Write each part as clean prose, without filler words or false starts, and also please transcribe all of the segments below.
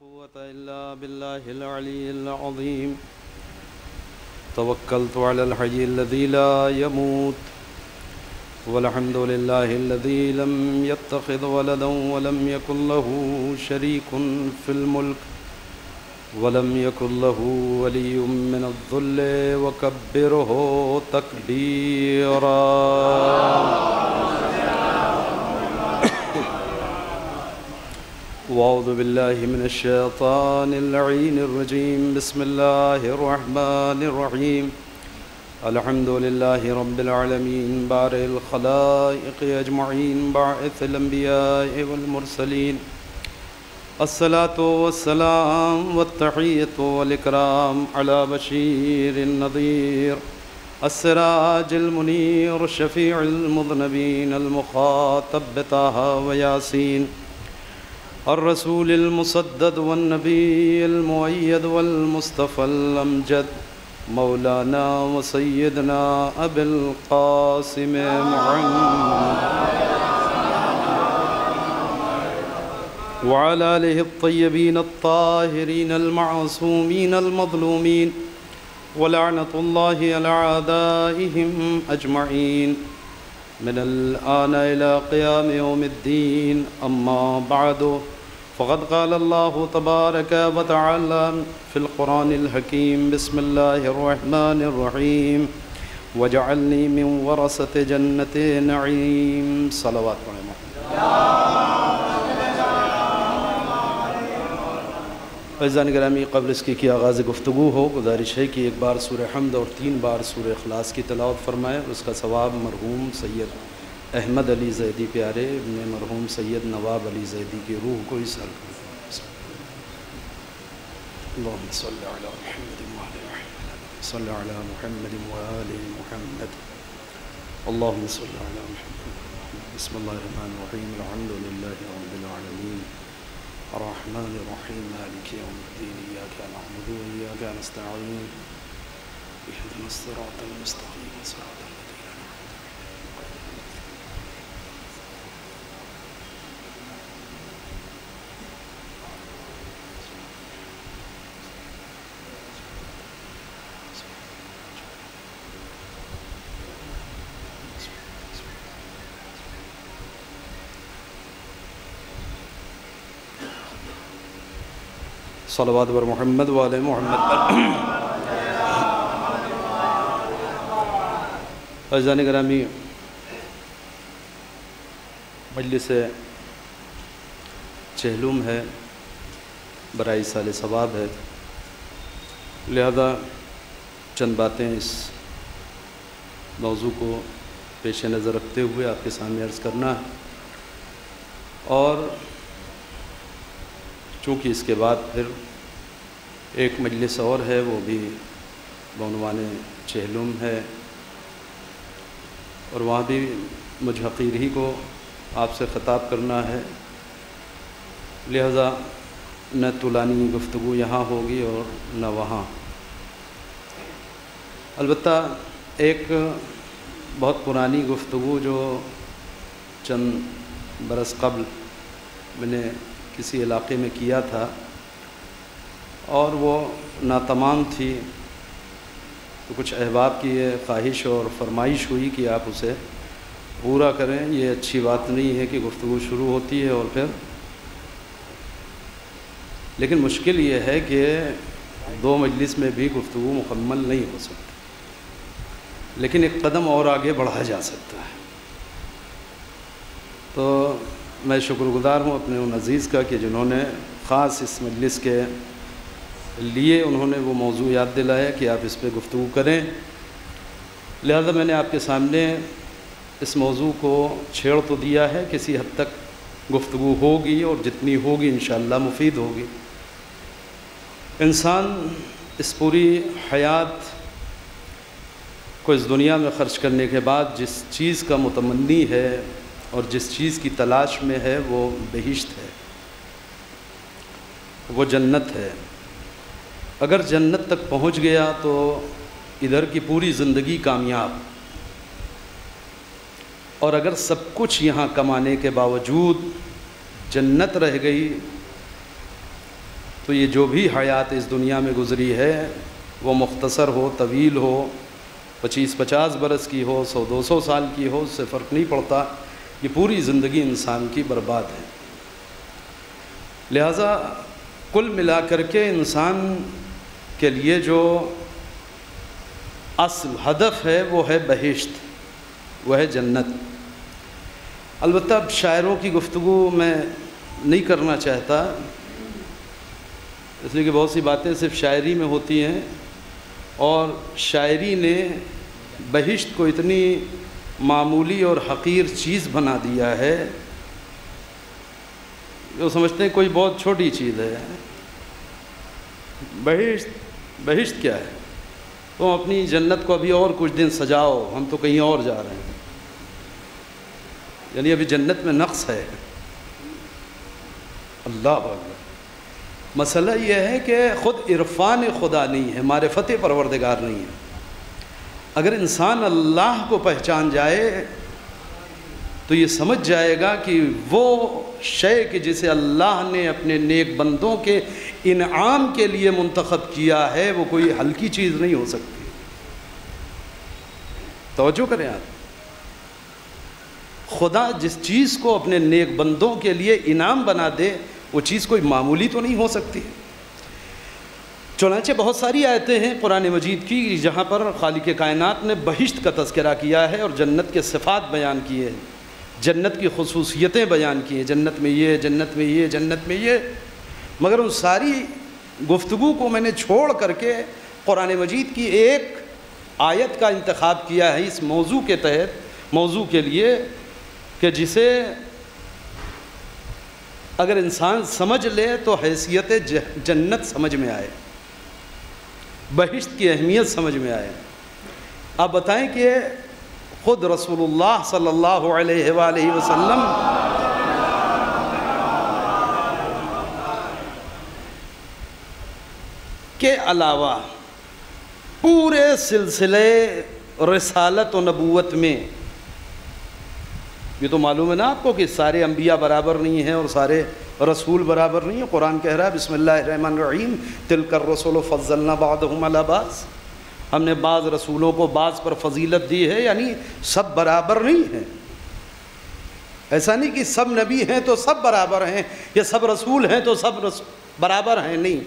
قوة إلا بالله العلي العظيم توكلت على الحي الذي لا يموت والحمد لله الذي لم يتخذ ولدا ولم يكن له شريك في الملك ولم يكن له ولي من الذل وكبره تكبيرا وأعوذ بالله من الشيطان اللعين الرجيم بسم الله الرحمن الرحيم الحمد لله رب العالمين بارئ الخلائق أجمعين باعث الأنبياء والمرسلين الصلاة والسلام والتحية والإكرام على بشير النذير السراج المنير شفيع المذنبين المخاطب بطه وياسين الرسول المسدد والنبي المؤيد والمصطفى الأمجد مولانا وسيدنا أبي القاسم محمد وعلى آله الطيبين الطاهرين المعصومين المظلومين ولعنة الله على أعدائهم أجمعين من الآن إلى قيام يوم الدين أما بعد فقد قال الله تبارك وتعالى في القرآن الحكيم بسم الله الرحمن الرحيم وجعلني من ورثة جنة النعيم صلوات محمد. عزیزان گرامی، قبل اس کی آغاز گفتگو ہو، گزارش ہے کہ ایک بار سورہ حمد اور 3 بار سورہ اخلاص کی تلاوت فرمائے. اس کا ثواب مرحوم سید احمد علی زیدی پیارے ابن مرحوم سید نواب علی زیدی کی روح کو اصال کریں. اللہم صلی علی محمد وآل محمد صلی علی محمد وآل محمد اللہم صلی علی محمد. بسم اللہ الرحمن الرحیم الحمد للہ رب العالمین الرحمن الرحیم مالک یوم الدین ایاک نعبد و ایاک نستعین اهدنا الصراط المستقیم صراط الذین صلوات بر محمد وآل محمد. عزیزان گرامی، مجلس چہلم ہے، برائے سال ثواب ہے، لہذا چند باتیں اس موضوع کو پیش نظر رکھتے ہوئے آپ کے سامنے عرض کرنا ہے. اور چونکہ اس کے بعد پھر ایک مجلس اور ہے، وہ بھی بعنوان چہلم ہے، اور وہاں بھی مجھ حقیر ہی کو آپ سے خطاب کرنا ہے، لہذا نہ طولانی گفتگو یہاں ہوگی اور نہ وہاں. البتہ ایک بہت پرانی گفتگو جو چند برس قبل میں نے کسی علاقے میں کیا تھا اور وہ ناتمام تھی، تو کچھ احباب کی یہ خواہش اور فرمائش ہوئی کہ آپ اسے پورا کریں. یہ اچھی بات نہیں ہے کہ گفتگو شروع ہوتی ہے اور پھر، لیکن مشکل یہ ہے کہ 2 مجلس میں بھی گفتگو مکمل نہیں ہو سکتی، لیکن ایک قدم اور آگے بڑھا جا سکتا ہے. تو میں شکر گزار ہوں اپنے ان عزیز کا کہ جنہوں نے خاص اس مجلس کے لیے انہوں نے وہ موضوع یاد دلایا کہ آپ اس پہ گفتگو کریں. لہذا میں نے آپ کے سامنے اس موضوع کو چھیڑ تو دیا ہے، کسی حد تک گفتگو ہوگی اور جتنی ہوگی انشاءاللہ مفید ہوگی. انسان اس پوری حیات کو اس دنیا میں خرچ کرنے کے بعد جس چیز کا متمنی ہے اور جس چیز کی تلاش میں ہے وہ بہشت ہے، وہ جنت ہے. اگر جنت تک پہنچ گیا تو ادھر کی پوری زندگی کامیاب، اور اگر سب کچھ یہاں کمانے کے باوجود جنت رہ گئی تو یہ جو بھی حیات اس دنیا میں گزری ہے وہ مختصر ہو طویل ہو، 25-50 برس کی ہو، 100-200 سال کی ہو، اس سے فرق نہیں پڑتا، یہ پوری زندگی انسان کی برباد ہے۔ لہٰذا کل ملا کر کے انسان کے لیے جو اصل ہدف ہے وہ ہے بہشت، وہ ہے جنت۔ البتہ اب شاعروں کی گفتگو میں نہیں کرنا چاہتا، اس لیے کہ بہت سی باتیں صرف شاعری میں ہوتی ہیں، اور شاعری نے بہشت کو اتنی معمولی اور حقیر چیز بنا دیا ہے، جو سمجھتے ہیں کوئی بہت چھوٹی چیز ہے۔ بہشت کیا ہے؟ تم اپنی جنت کو ابھی اور کچھ دن سجاؤ، ہم تو کہیں اور جا رہے ہیں، یعنی ابھی جنت میں نقص ہے۔ اللہ اکبر۔ مسئلہ یہ ہے کہ خود عرفان خدا نہیں ہے، معرفت پروردگار نہیں ہے۔ اگر انسان اللہ کو پہچان جائے تو یہ سمجھ جائے گا کہ وہ شے کہ جسے اللہ نے اپنے نیک بندوں کے انعام کے لیے منتخب کیا ہے وہ کوئی ہلکی چیز نہیں ہو سکتی۔ توجہ کریں آپ، خدا جس چیز کو اپنے نیک بندوں کے لیے انعام بنا دے وہ چیز کوئی معمولی تو نہیں ہو سکتی۔ چنانچہ بہت ساری آیتیں ہیں قرآن مجید کی جہاں پر خالق کائنات نے بہشت کا تذکرہ کیا ہے اور جنت کے صفات بیان کیے ہیں، جنت کی خصوصیتیں بیان کی ہیں، جنت میں یہ، جنت میں یہ، جنت میں یہ۔ مگر ان ساری گفتگو کو میں نے چھوڑ کر کے قرآن مجید کی ایک آیت کا انتخاب کیا ہے اس موضوع کے تحت، موضوع کے لیے، کہ جسے اگر انسان سمجھ لے تو حیثیت جنت سمجھ میں آئے، بہشت کی اہمیت سمجھ میں آئے۔ آپ بتائیں کہ خود رسول اللہ صلی اللہ علیہ وآلہ وسلم کے علاوہ پورے سلسلے رسالت و نبوت میں، یہ تو معلوم ہے نا آپ کو کہ سارے انبیاء برابر نہیں ہیں اور سارے رسول برابر نہیں ہیں۔ قرآن کہہ رہا ہے بسم اللہ الرحمن الرحیم تلک الرسل فضلنا بعضهم علی بعض، ہم نے بعض رسولوں کو بعض پر فضیلت دی ہے، یعنی سب برابر نہیں ہیں۔ ایسا نہیں کہ سب نبی ہیں تو سب برابر ہیں یا سب رسول ہیں تو سب برابر ہیں، نہیں،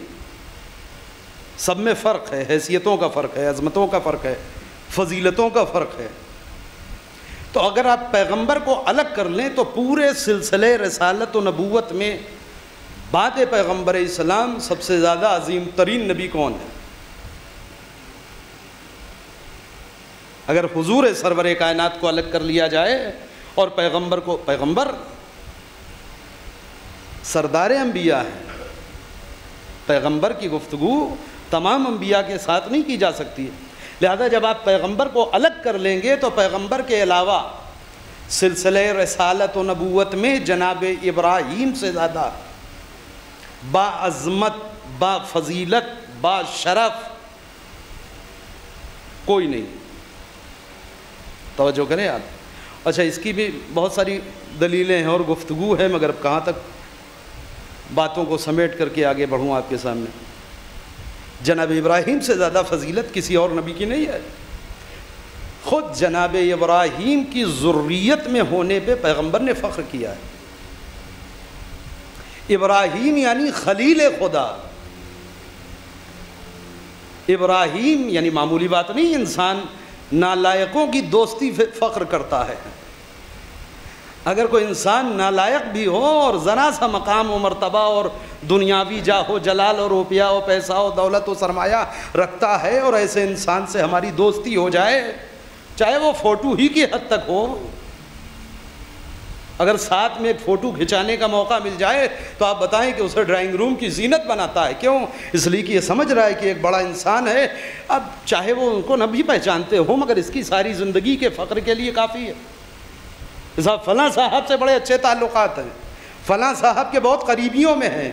سب میں فرق ہے، حیثیتوں کا فرق ہے، عظمتوں کا فرق ہے، فضیلتوں کا فرق ہے۔ تو اگر آپ پیغمبر کو الگ کر لیں تو پورے سلسلے رسالت و نبوت میں بعد پیغمبر اسلام سب سے زیادہ عظیم ترین نبی کون ہے؟ اگر حضور سرور کائنات کو الگ کر لیا جائے اور پیغمبر سردار انبیاء ہے، پیغمبر کی گفتگو تمام انبیاء کے ساتھ نہیں کی جا سکتی، لہذا جب آپ پیغمبر کو الگ کر لیں گے تو پیغمبر کے علاوہ سلسلہ رسالت و نبوت میں جناب ابراہیم سے زیادہ با عظمت، با فضیلت، با شرف کوئی نہیں۔ توجہ کریں آپ۔ اچھا، اس کی بھی بہت ساری دلیلیں ہیں اور گفتگو ہے، مگر کہاں تک باتوں کو سمیٹ کر کے آگے بڑھوں آپ کے سامنے۔ جناب ابراہیم سے زیادہ فضیلت کسی اور نبی کی نہیں ہے۔ خود جناب ابراہیم کی ذریت میں ہونے پہ پیغمبر نے فخر کیا ہے۔ ابراہیم یعنی خلیل خدا، ابراہیم یعنی معمولی بات نہیں، انسان نالائقوں کی دوستی فخر کرتا ہے۔ اگر کوئی انسان نالائق بھی ہو اور ذرا سا مقام و مرتبہ اور دنیاوی جاہ و جلال اور روپیہ و پیسہ و دولت و سرمایہ رکھتا ہے اور ایسے انسان سے ہماری دوستی ہو جائے، چاہے وہ فوٹو ہی کی حد تک ہو، اگر ساتھ میں ایک فوٹو کھنچانے کا موقع مل جائے تو آپ بتائیں کہ اسے ڈرائنگ روم کی زینت بناتا ہے۔ کیوں؟ اس لیے کہ یہ سمجھ رہا ہے کہ ایک بڑا انسان ہے، اب چاہے وہ ان کو نہ بھی پہچانتے ہوں مگر اس کی ساری زندگی کے فخر کے لیے کافی ہے۔ صاحب فلاں صاحب سے بڑے اچھے تعلقات ہیں، فلاں صاحب کے بہت قریبیوں میں ہیں،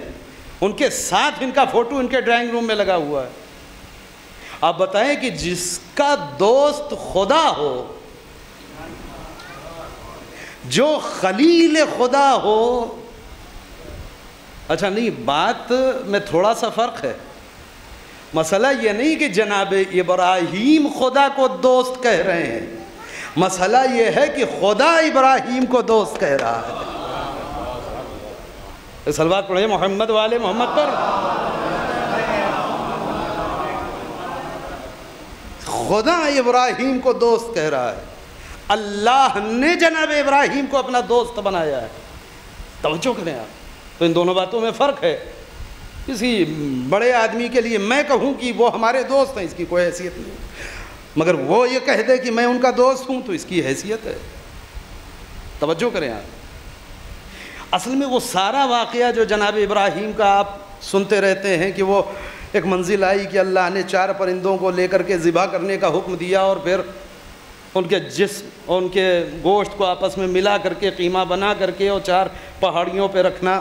ان کے ساتھ ان کا فوٹو ان کے ڈرائنگ روم میں لگا ہوا ہے۔ آپ بتائیں کہ جس کا دوست خدا ہو، جو خلیل خدا ہو، اچھا نہیں، بات میں تھوڑا سا فرق ہے. مسئلہ یہ نہیں کہ جناب ابراہیم خدا کو دوست کہہ رہے ہیں، مسئلہ یہ ہے کہ خدا ابراہیم کو دوست کہہ رہا ہے. صلوات پڑھیں محمد والے محمد پر. خدا ابراہیم کو دوست کہہ رہا ہے، اللہ نے جناب ابراہیم کو اپنا دوست بنایا ہے. توجہ کریں آپ. تو ان دونوں باتوں میں فرق ہے. کسی بڑے آدمی کے لیے میں کہوں کہ وہ ہمارے دوست ہیں، اس کی کوئی حیثیت نہیں، مگر وہ یہ کہہ دے کہ میں ان کا دوست ہوں تو اس کی حیثیت ہے. توجہ کریں آپ. اصل میں وہ سارا واقعہ جو جناب ابراہیم کا آپ سنتے رہتے ہیں کہ وہ ایک منزل آئی کہ اللہ نے 4 پرندوں کو لے کر کے ذبح کرنے کا حکم دیا اور پھر ان کے جسم اور ان کے گوشت کو آپس میں ملا کر کے قیمہ بنا کر کے اور 4 پہاڑیوں پہ رکھنا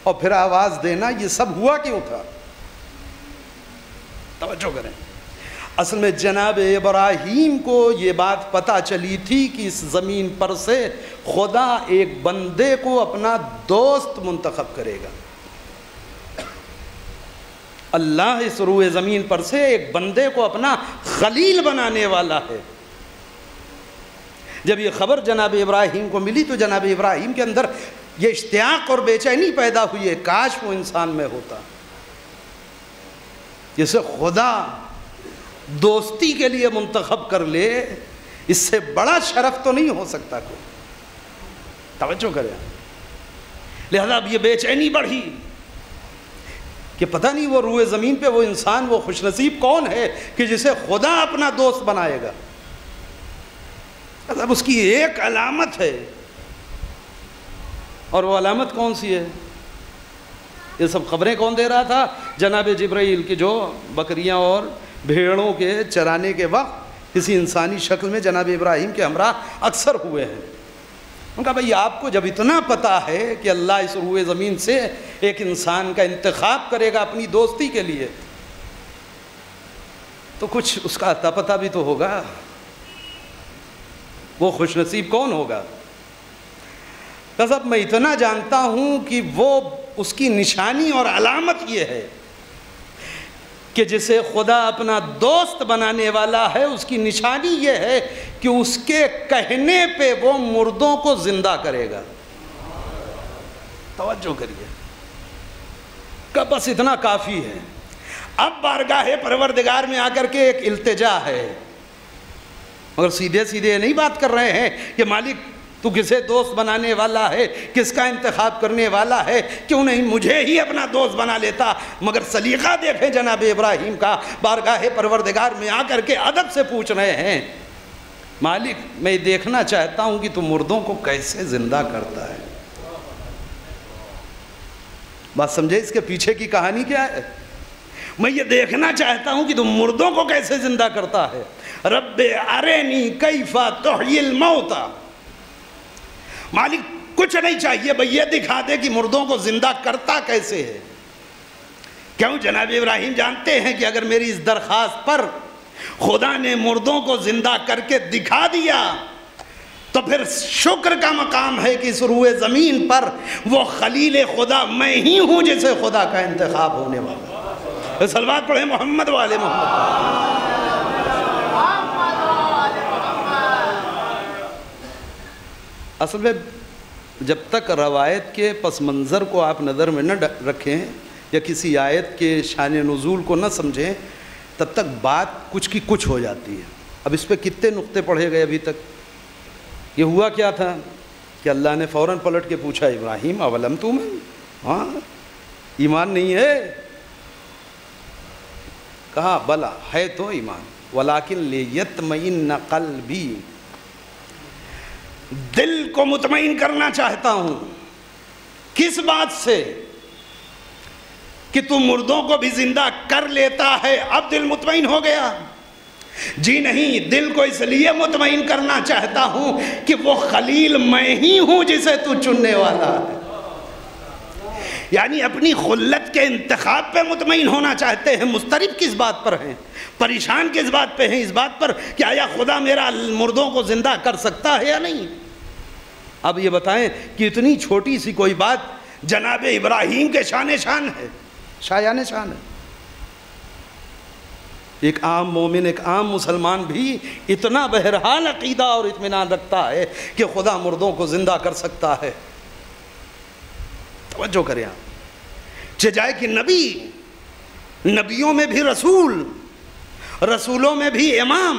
اور پھر آواز دینا، یہ سب ہوا کیوں تھا؟ توجہ کریں. اصل میں جناب ابراہیم کو یہ بات پتہ چلی تھی کہ اس زمین پر سے خدا ایک بندے کو اپنا دوست منتخب کرے گا. اللہ اس روئے زمین پر سے ایک بندے کو اپنا خلیل بنانے والا ہے. جب یہ خبر جناب ابراہیم کو ملی تو جناب ابراہیم کے اندر یہ اشتیاق اور بے چینی پیدا ہوئی ہے، کاش وہ انسان میں ہوتا جسے خدا دوستی کے لیے منتخب کر لے. اس سے بڑا شرف تو نہیں ہو سکتا کوئی. توجہ کریں. لہذا اب یہ بے چینی بڑھی کہ پتہ نہیں وہ روئے زمین پہ وہ انسان، وہ خوش نصیب کون ہے کہ جسے خدا اپنا دوست بنائے گا. اب اس کی ایک علامت ہے، اور وہ علامت کون سی ہے؟ یہ سب خبریں کون دے رہا تھا؟ جناب جبرائیل کی، جو بکریاں اور بھیڑوں کے چرانے کے وقت کسی انسانی شکل میں جناب ابراہیم کے ہمراہ اکثر ہوئے ہیں. ان کا بھائی آپ کو جب اتنا پتہ ہے کہ اللہ اس روئے زمین سے ایک انسان کا انتخاب کرے گا اپنی دوستی کے لیے، تو کچھ اس کا اتا پتہ بھی تو ہوگا. وہ خوش نصیب کون ہوگا؟ صاحب میں اتنا جانتا ہوں کہ وہ اس کی نشانی اور علامت یہ ہے کہ جسے خدا اپنا دوست بنانے والا ہے، اس کی نشانی یہ ہے کہ اس کے کہنے پہ وہ مردوں کو زندہ کرے گا. توجہ کریے کہ بس اتنا کافی ہے. اب بارگاہ پروردگار میں آ کر کے ایک التجا ہے، مگر سیدھے سیدھے نہیں بات کر رہے ہیں کہ مالک تو کسے دوست بنانے والا ہے، کس کا انتخاب کرنے والا ہے، کیوں نہیں مجھے ہی اپنا دوست بنا لیتا. مگر سلیقہ دیکھیں جناب ابراہیم کا، بارگاہ پروردگار میں آ کر کے ادب سے پوچھ رہے ہیں مالک میں دیکھنا چاہتا ہوں کہ تو مردوں کو کیسے زندہ کرتا ہے. بات سمجھے اس کے پیچھے کی کہانی کیا ہے؟ میں یہ دیکھنا چاہتا ہوں کہ تو مردوں کو کیسے زندہ کرتا ہے. رب ارنی کیف تحیی الموتى. مالک کچھ نہیں چاہیے، بھئی یہ دکھا دے کہ مردوں کو زندہ کرتا کیسے ہے. کیوں؟ جناب ابراہیم جانتے ہیں کہ اگر میری اس درخواست پر خدا نے مردوں کو زندہ کر کے دکھا دیا تو پھر شکر کا مقام ہے کہ اس روئے زمین پر وہ خلیل خدا میں ہی ہوں جسے خدا کا انتخاب ہونے والا. صلوات پڑھیں محمد والے محمد. اصل میں جب تک روایت کے پس منظر کو آپ نظر میں نہ رکھیں یا کسی آیت کے شان نزول کو نہ سمجھیں تب تک بات کچھ کی کچھ ہو جاتی ہے. اب اس پہ کتنے نقطے پڑھے گئے ابھی تک. یہ ہوا کیا تھا کہ اللہ نے فوراً پلٹ کے پوچھا ابراہیم اولم تؤمن، ہاں ایمان نہیں ہے؟ کہا بلا ہے تو ایمان، ولیکن لیطمئن قلبی، دل کو مطمئن کرنا چاہتا ہوں. کس بات سے؟ کہ تو مردوں کو بھی زندہ کر لیتا ہے، اب دل مطمئن ہو گیا. جی نہیں، دل کو اس لیے مطمئن کرنا چاہتا ہوں کہ وہ خلیل میں ہی ہوں جسے تو چننے والا ہے. یعنی اپنی خلت کے انتخاب پہ مطمئن ہونا چاہتے ہیں. مضطرب کس بات پر ہیں؟ پریشان کس بات پہ ہیں؟ اس بات پر کہ آیا خدا میرا مردوں کو زندہ کر سکتا ہے یا نہیں. اب یہ بتائیں کہ اتنی چھوٹی سی کوئی بات جناب ابراہیم کے شان شان ہے، شایان شان ہے۔ ایک عام مومن، ایک عام مسلمان بھی اتنا بہرحال عقیدہ اور اطمینان رکھتا ہے کہ خدا مردوں کو زندہ کر سکتا ہے۔ توجہ کریں آپ، جائے کہ نبی، نبیوں میں بھی رسول، رسولوں میں بھی امام،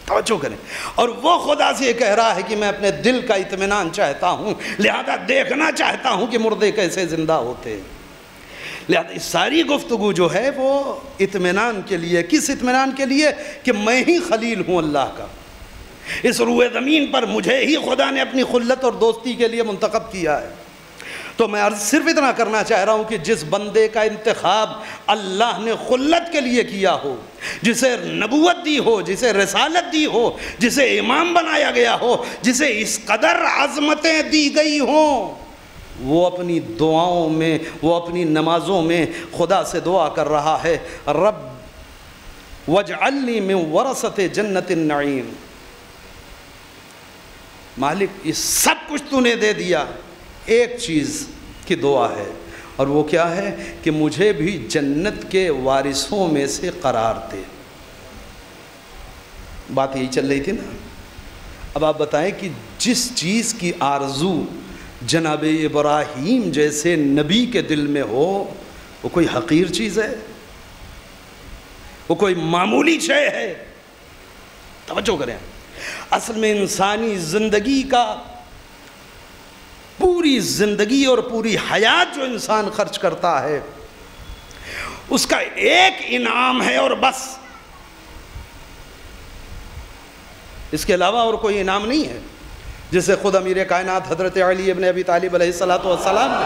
توجہ کریں، اور وہ خدا سے یہ کہہ رہا ہے کہ میں اپنے دل کا اطمینان چاہتا ہوں، لہذا دیکھنا چاہتا ہوں کہ مردے کیسے زندہ ہوتے۔ لہذا اس ساری گفتگو جو ہے وہ اطمینان کے لیے، کس اطمینان کے لیے؟ کہ میں ہی خلیل ہوں اللہ کا، اس روئے زمین پر مجھے ہی خدا نے اپنی خلت اور دوستی کے لیے منتخب کیا ہے۔ تو میں صرف اتنا کرنا چاہ رہا ہوں کہ جس بندے کا انتخاب اللہ نے خلت کے لیے کیا ہو، جسے نبوت دی ہو، جسے رسالت دی ہو، جسے امام بنایا گیا ہو، جسے اس قدر عظمتیں دی گئی ہوں، وہ اپنی دعاؤں میں، وہ اپنی نمازوں میں خدا سے دعا کر رہا ہے، رب وَاجْعَلْنِي مِنْ وَرَثَةِ جَنَّةِ النَّعِيمِ، مالک یہ سب کچھ تو نے دے دیا، ایک چیز کی دعا ہے، اور وہ کیا ہے؟ کہ مجھے بھی جنت کے وارثوں میں سے قرار دے۔ بات یہی چل رہی تھی نا۔ اب آپ بتائیں کہ جس چیز کی آرزو جناب ابراہیم جیسے نبی کے دل میں ہو، وہ کوئی حقیر چیز ہے؟ وہ کوئی معمولی شے ہے؟ توجہ کریں، اصل میں انسانی زندگی کا، پوری زندگی اور پوری حیات جو انسان خرچ کرتا ہے، اس کا ایک انعام ہے اور بس، اس کے علاوہ اور کوئی انعام نہیں ہے، جسے خود امیر کائنات حضرت علی ابن ابی طالب علیہ السلام نے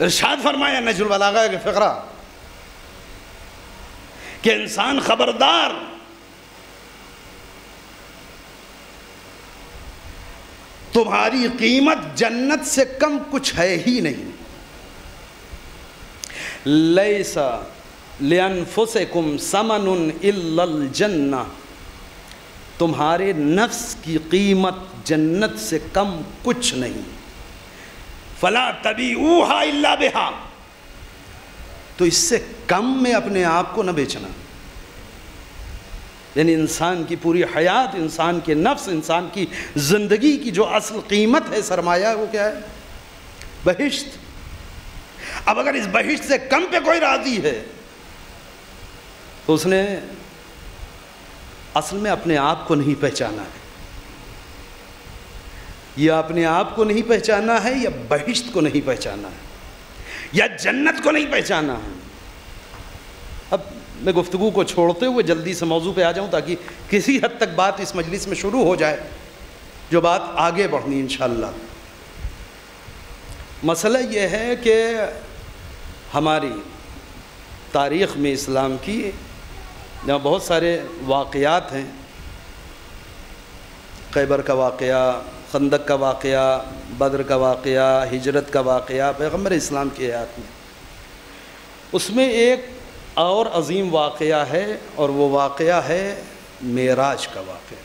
ارشاد فرمایا نہج البلاغہ کے فقرہ کہ انسان خبردار، تمہاری قیمت جنت سے کم کچھ ہے ہی نہیں۔ لیس لِأَنفُسِكُمْ ثَمَنٌ إِلَّا الْجَنَّةِ، تمہارے نفس کی قیمت جنت سے کم کچھ نہیں۔ فَلَا تَبِيعُوهَا إِلَّا بِهَا، تو اس سے کم میں اپنے آپ کو نہ بیچنا۔ یعنی انسان کی پوری حیات، انسان کے نفس، انسان کی زندگی کی جو اصل قیمت ہے، سرمایہ، وہ کیا ہے؟ بہشت۔ اب اگر اس بہشت سے کم پہ کوئی راضی ہے تو اس نے اصل میں اپنے آپ کو نہیں پہچانا ہے، یا اپنے آپ کو نہیں پہچانا ہے، یا بہشت کو نہیں پہچانا ہے، یا جنت کو نہیں پہچانا ہے۔ اب میں گفتگو کو چھوڑتے ہوئے جلدی سے موضوع پہ آ جاؤں تاکہ کسی حد تک بات اس مجلس میں شروع ہو جائے، جو بات آگے بڑھنی انشاءاللہ۔ مسئلہ یہ ہے کہ ہماری تاریخ میں اسلام کی جہاں بہت سارے واقعات ہیں، خیبر کا واقعہ، خندق کا واقعہ، بدر کا واقعہ، ہجرت کا واقعہ، پیغمبر اسلام کی حیات میں، اس میں ایک اور عظیم واقعہ ہے، اور وہ واقعہ ہے معراج کا واقعہ۔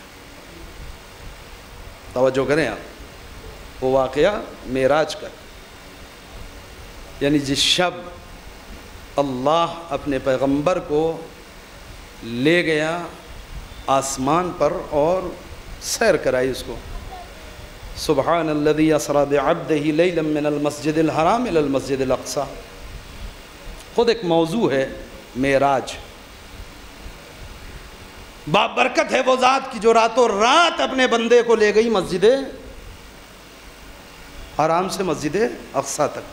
توجہ کریں آپ، وہ واقعہ معراج کا، یعنی جس شب اللہ اپنے پیغمبر کو لے گیا آسمان پر اور سیر کرائی اس کو۔ سبحان الذی اسری بعبدہ لیلا من المسجد الحرام الی المسجد الاقصی، خود ایک موضوع ہے معراج۔ بابرکت ہے وہ ذات کی جو راتوں رات اپنے بندے کو لے گئی مسجد حرام سے مسجد اقصی تک،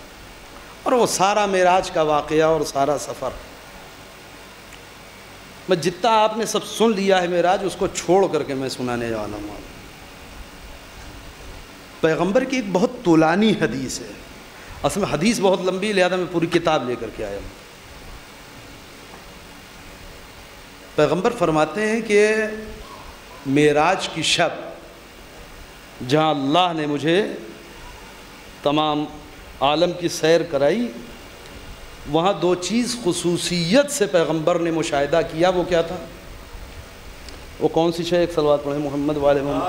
اور وہ سارا معراج کا واقعہ اور سارا سفر، میں جتنا آپ نے سب سن لیا ہے معراج، اس کو چھوڑ کر کے میں سنانے والا ہوں۔ پیغمبر کی ایک بہت طولانی حدیث ہے، اصل میں حدیث بہت لمبی، لہذا میں پوری کتاب لے کر کے آیا ہوں۔ پیغمبر فرماتے ہیں کہ معراج کی شب جہاں اللہ نے مجھے تمام عالم کی سیر کرائی، وہاں دو چیز خصوصیت سے پیغمبر نے مشاہدہ کیا۔ وہ کیا تھا؟ وہ کون سی شے؟ ایک صلوات پڑھیں محمد والے محمد.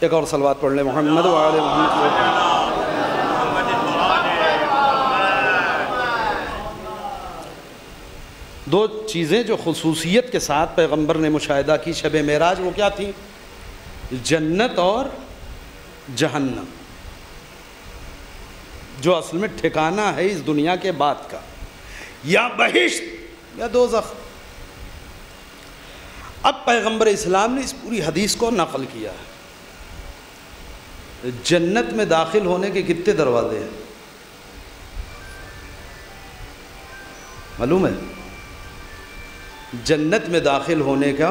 ایک اور صلوات پڑھ لیں محمد والے محمد. دو چیزیں جو خصوصیت کے ساتھ پیغمبر نے مشاہدہ کی شب معراج، وہ کیا تھیں؟ جنت اور جہنم، جو اصل میں ٹھکانہ ہے اس دنیا کے بعد کا، یا بہشت یا دوزخ. اب پیغمبر اسلام نے اس پوری حدیث کو نقل کیا. جنت میں داخل ہونے کے کتنے دروازے ہیں معلوم ہے؟ جنت میں داخل ہونے کا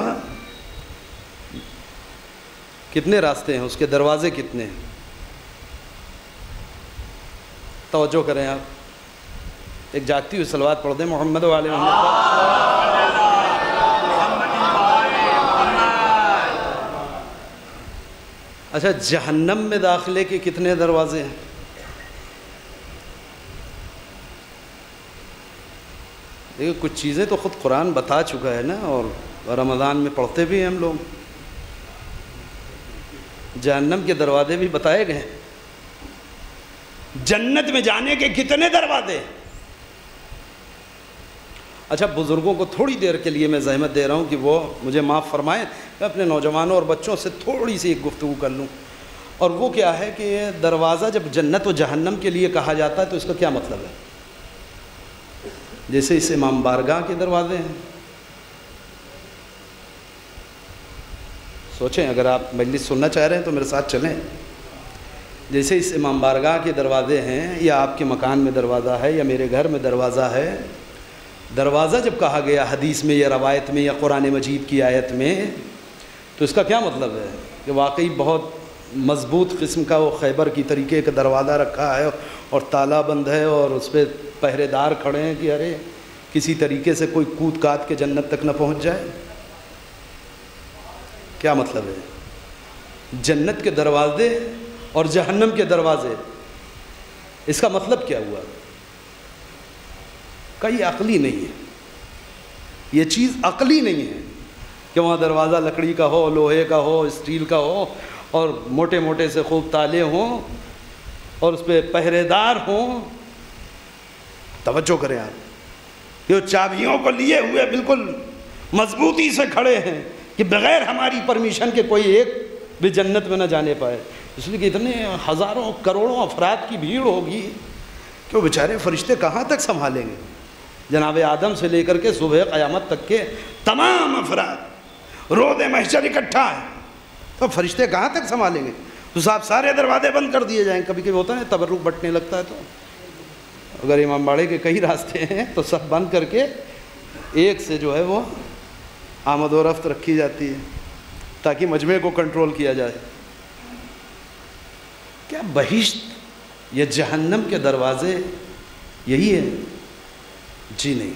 کتنے راستے ہیں، اس کے دروازے کتنے ہیں؟ توجہ کریں آپ. ایک جاگتی ہوئی صلوات پڑھ دیں محمد والے محمد. اچھا، جہنم میں داخلے کے کتنے دروازے ہیں؟ دیکھیں کچھ چیزیں تو خود قرآن بتا چکا ہے نا، اور رمضان میں پڑھتے بھی ہیں ہم لوگ. جہنم کے دروازے بھی بتائے گئے. جنت میں جانے کے کتنے دروازے؟ اچھا، بزرگوں کو تھوڑی دیر کے لیے میں زحمت دے رہا ہوں کہ وہ مجھے معاف فرمائیں، میں اپنے نوجوانوں اور بچوں سے تھوڑی سی ایک گفتگو کر لوں. اور وہ کیا ہے کہ دروازہ جب جنت و جہنم کے لیے کہا جاتا ہے تو اس کا کیا مطلب ہے؟ جیسے اس امام بارگاہ کے دروازے ہیں. سوچیں، اگر آپ مجلس سننا چاہ رہے ہیں تو میرے ساتھ چلیں. جیسے اس امام بارگاہ کے دروازے ہیں، یا آپ کے مکان میں دروازہ ہے، یا میرے گھر میں دروازہ ہے. دروازہ جب کہا گیا حدیث میں یا روایت میں یا قرآن مجید کی آیت میں، تو اس کا کیا مطلب ہے؟ کہ واقعی بہت مضبوط قسم کا وہ خیبر کی طریقے کا دروازہ رکھا ہے اور تالا بند ہے، اور اس پہ پہرے دار کھڑے ہیں کہ ارے کسی طریقے سے کوئی کود کات کے جنت تک نہ پہنچ جائے. کیا مطلب ہے؟ جنت کے دروازے اور جہنم کے دروازے، اس کا مطلب کیا ہوا؟ کئی عقلی نہیں ہے، یہ چیز عقلی نہیں ہے کہ وہاں دروازہ لکڑی کا ہو، لوہے کا ہو، اسٹیل کا ہو، اور موٹے موٹے سے خوب تالے ہوں اور اس پہ پہرے دار ہوں. توجہ کریں آپ، یہ چابیوں کو لیے ہوئے بالکل مضبوطی سے کھڑے ہیں کہ بغیر ہماری پرمیشن کے کوئی ایک بھی جنت میں نہ جانے پائے. اس لیے کہ اتنے ہزاروں کروڑوں افراد کی بھیڑ ہوگی کہ وہ بیچارے فرشتے کہاں تک سنبھالیں گے؟ جناب آدم سے لے کر کے صبح قیامت تک کے تمام افراد روضے محشر اکٹھا ہے، تو فرشتے کہاں تک سنبھالیں گے؟ تو صاحب سارے دروازے بند کر دیے جائیں. کبھی کبھی ہوتا ہے تبرک بٹنے لگتا ہے، تو اگر امام باڑے کے کئی راستے ہیں تو سب بند کر کے ایک سے جو ہے وہ آمد و رفت رکھی جاتی ہے تاکہ مجمع کو کنٹرول کیا جائے. کیا بہشت یا جہنم کے دروازے یہی ہے؟ جی نہیں.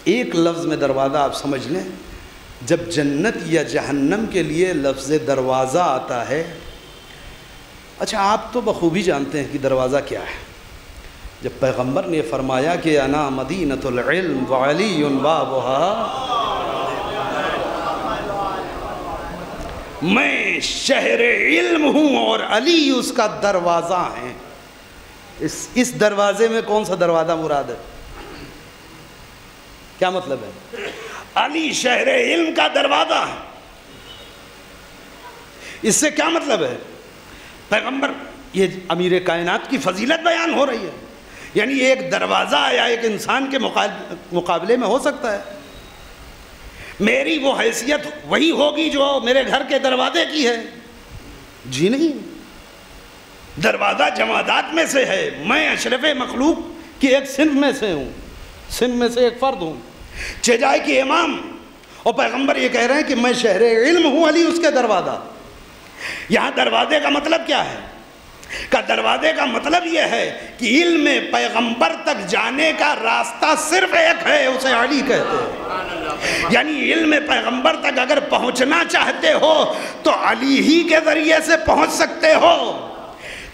ایک لفظ میں دروازہ آپ سمجھ لیں. جب جنت یا جہنم کے لیے لفظ دروازہ آتا ہے، اچھا آپ تو بخوبی جانتے ہیں کہ دروازہ کیا ہے. جب پیغمبر نے فرمایا کہ انا مدینۃ العلم وعلی بابها، میں شہر علم ہوں اور علی اس کا دروازہ ہے. اس دروازے میں کون سا دروازہ مراد ہے؟ کیا مطلب ہے؟ علی شہر علم کا دروازہ ہے. اس سے کیا مطلب ہے؟ پیغمبر، یہ امیر کائنات کی فضیلت بیان ہو رہی ہے. یعنی ایک دروازہ یا ایک انسان کے مقابلے میں ہو سکتا ہے؟ میری وہ حیثیت وہی ہوگی جو میرے گھر کے دروازے کی ہے؟ جی نہیں. دروازہ جمادات میں سے ہے. میں اشرف مخلوق کی ایک صنف میں سے ہوں، صنف میں سے ایک فرد ہوں، چجائے کی امام. اور پیغمبر یہ کہہ رہے ہیں کہ میں شہر علم ہوں، علی اس کے دروازہ. یہاں دروازے کا مطلب کیا ہے؟ کہ دروازے کا مطلب یہ ہے کہ علم پیغمبر تک جانے کا راستہ صرف ایک ہے، اسے علی کہتے ہیں. یعنی علم پیغمبر تک اگر پہنچنا چاہتے ہو تو علی ہی کے ذریعے سے پہنچ سکتے ہو.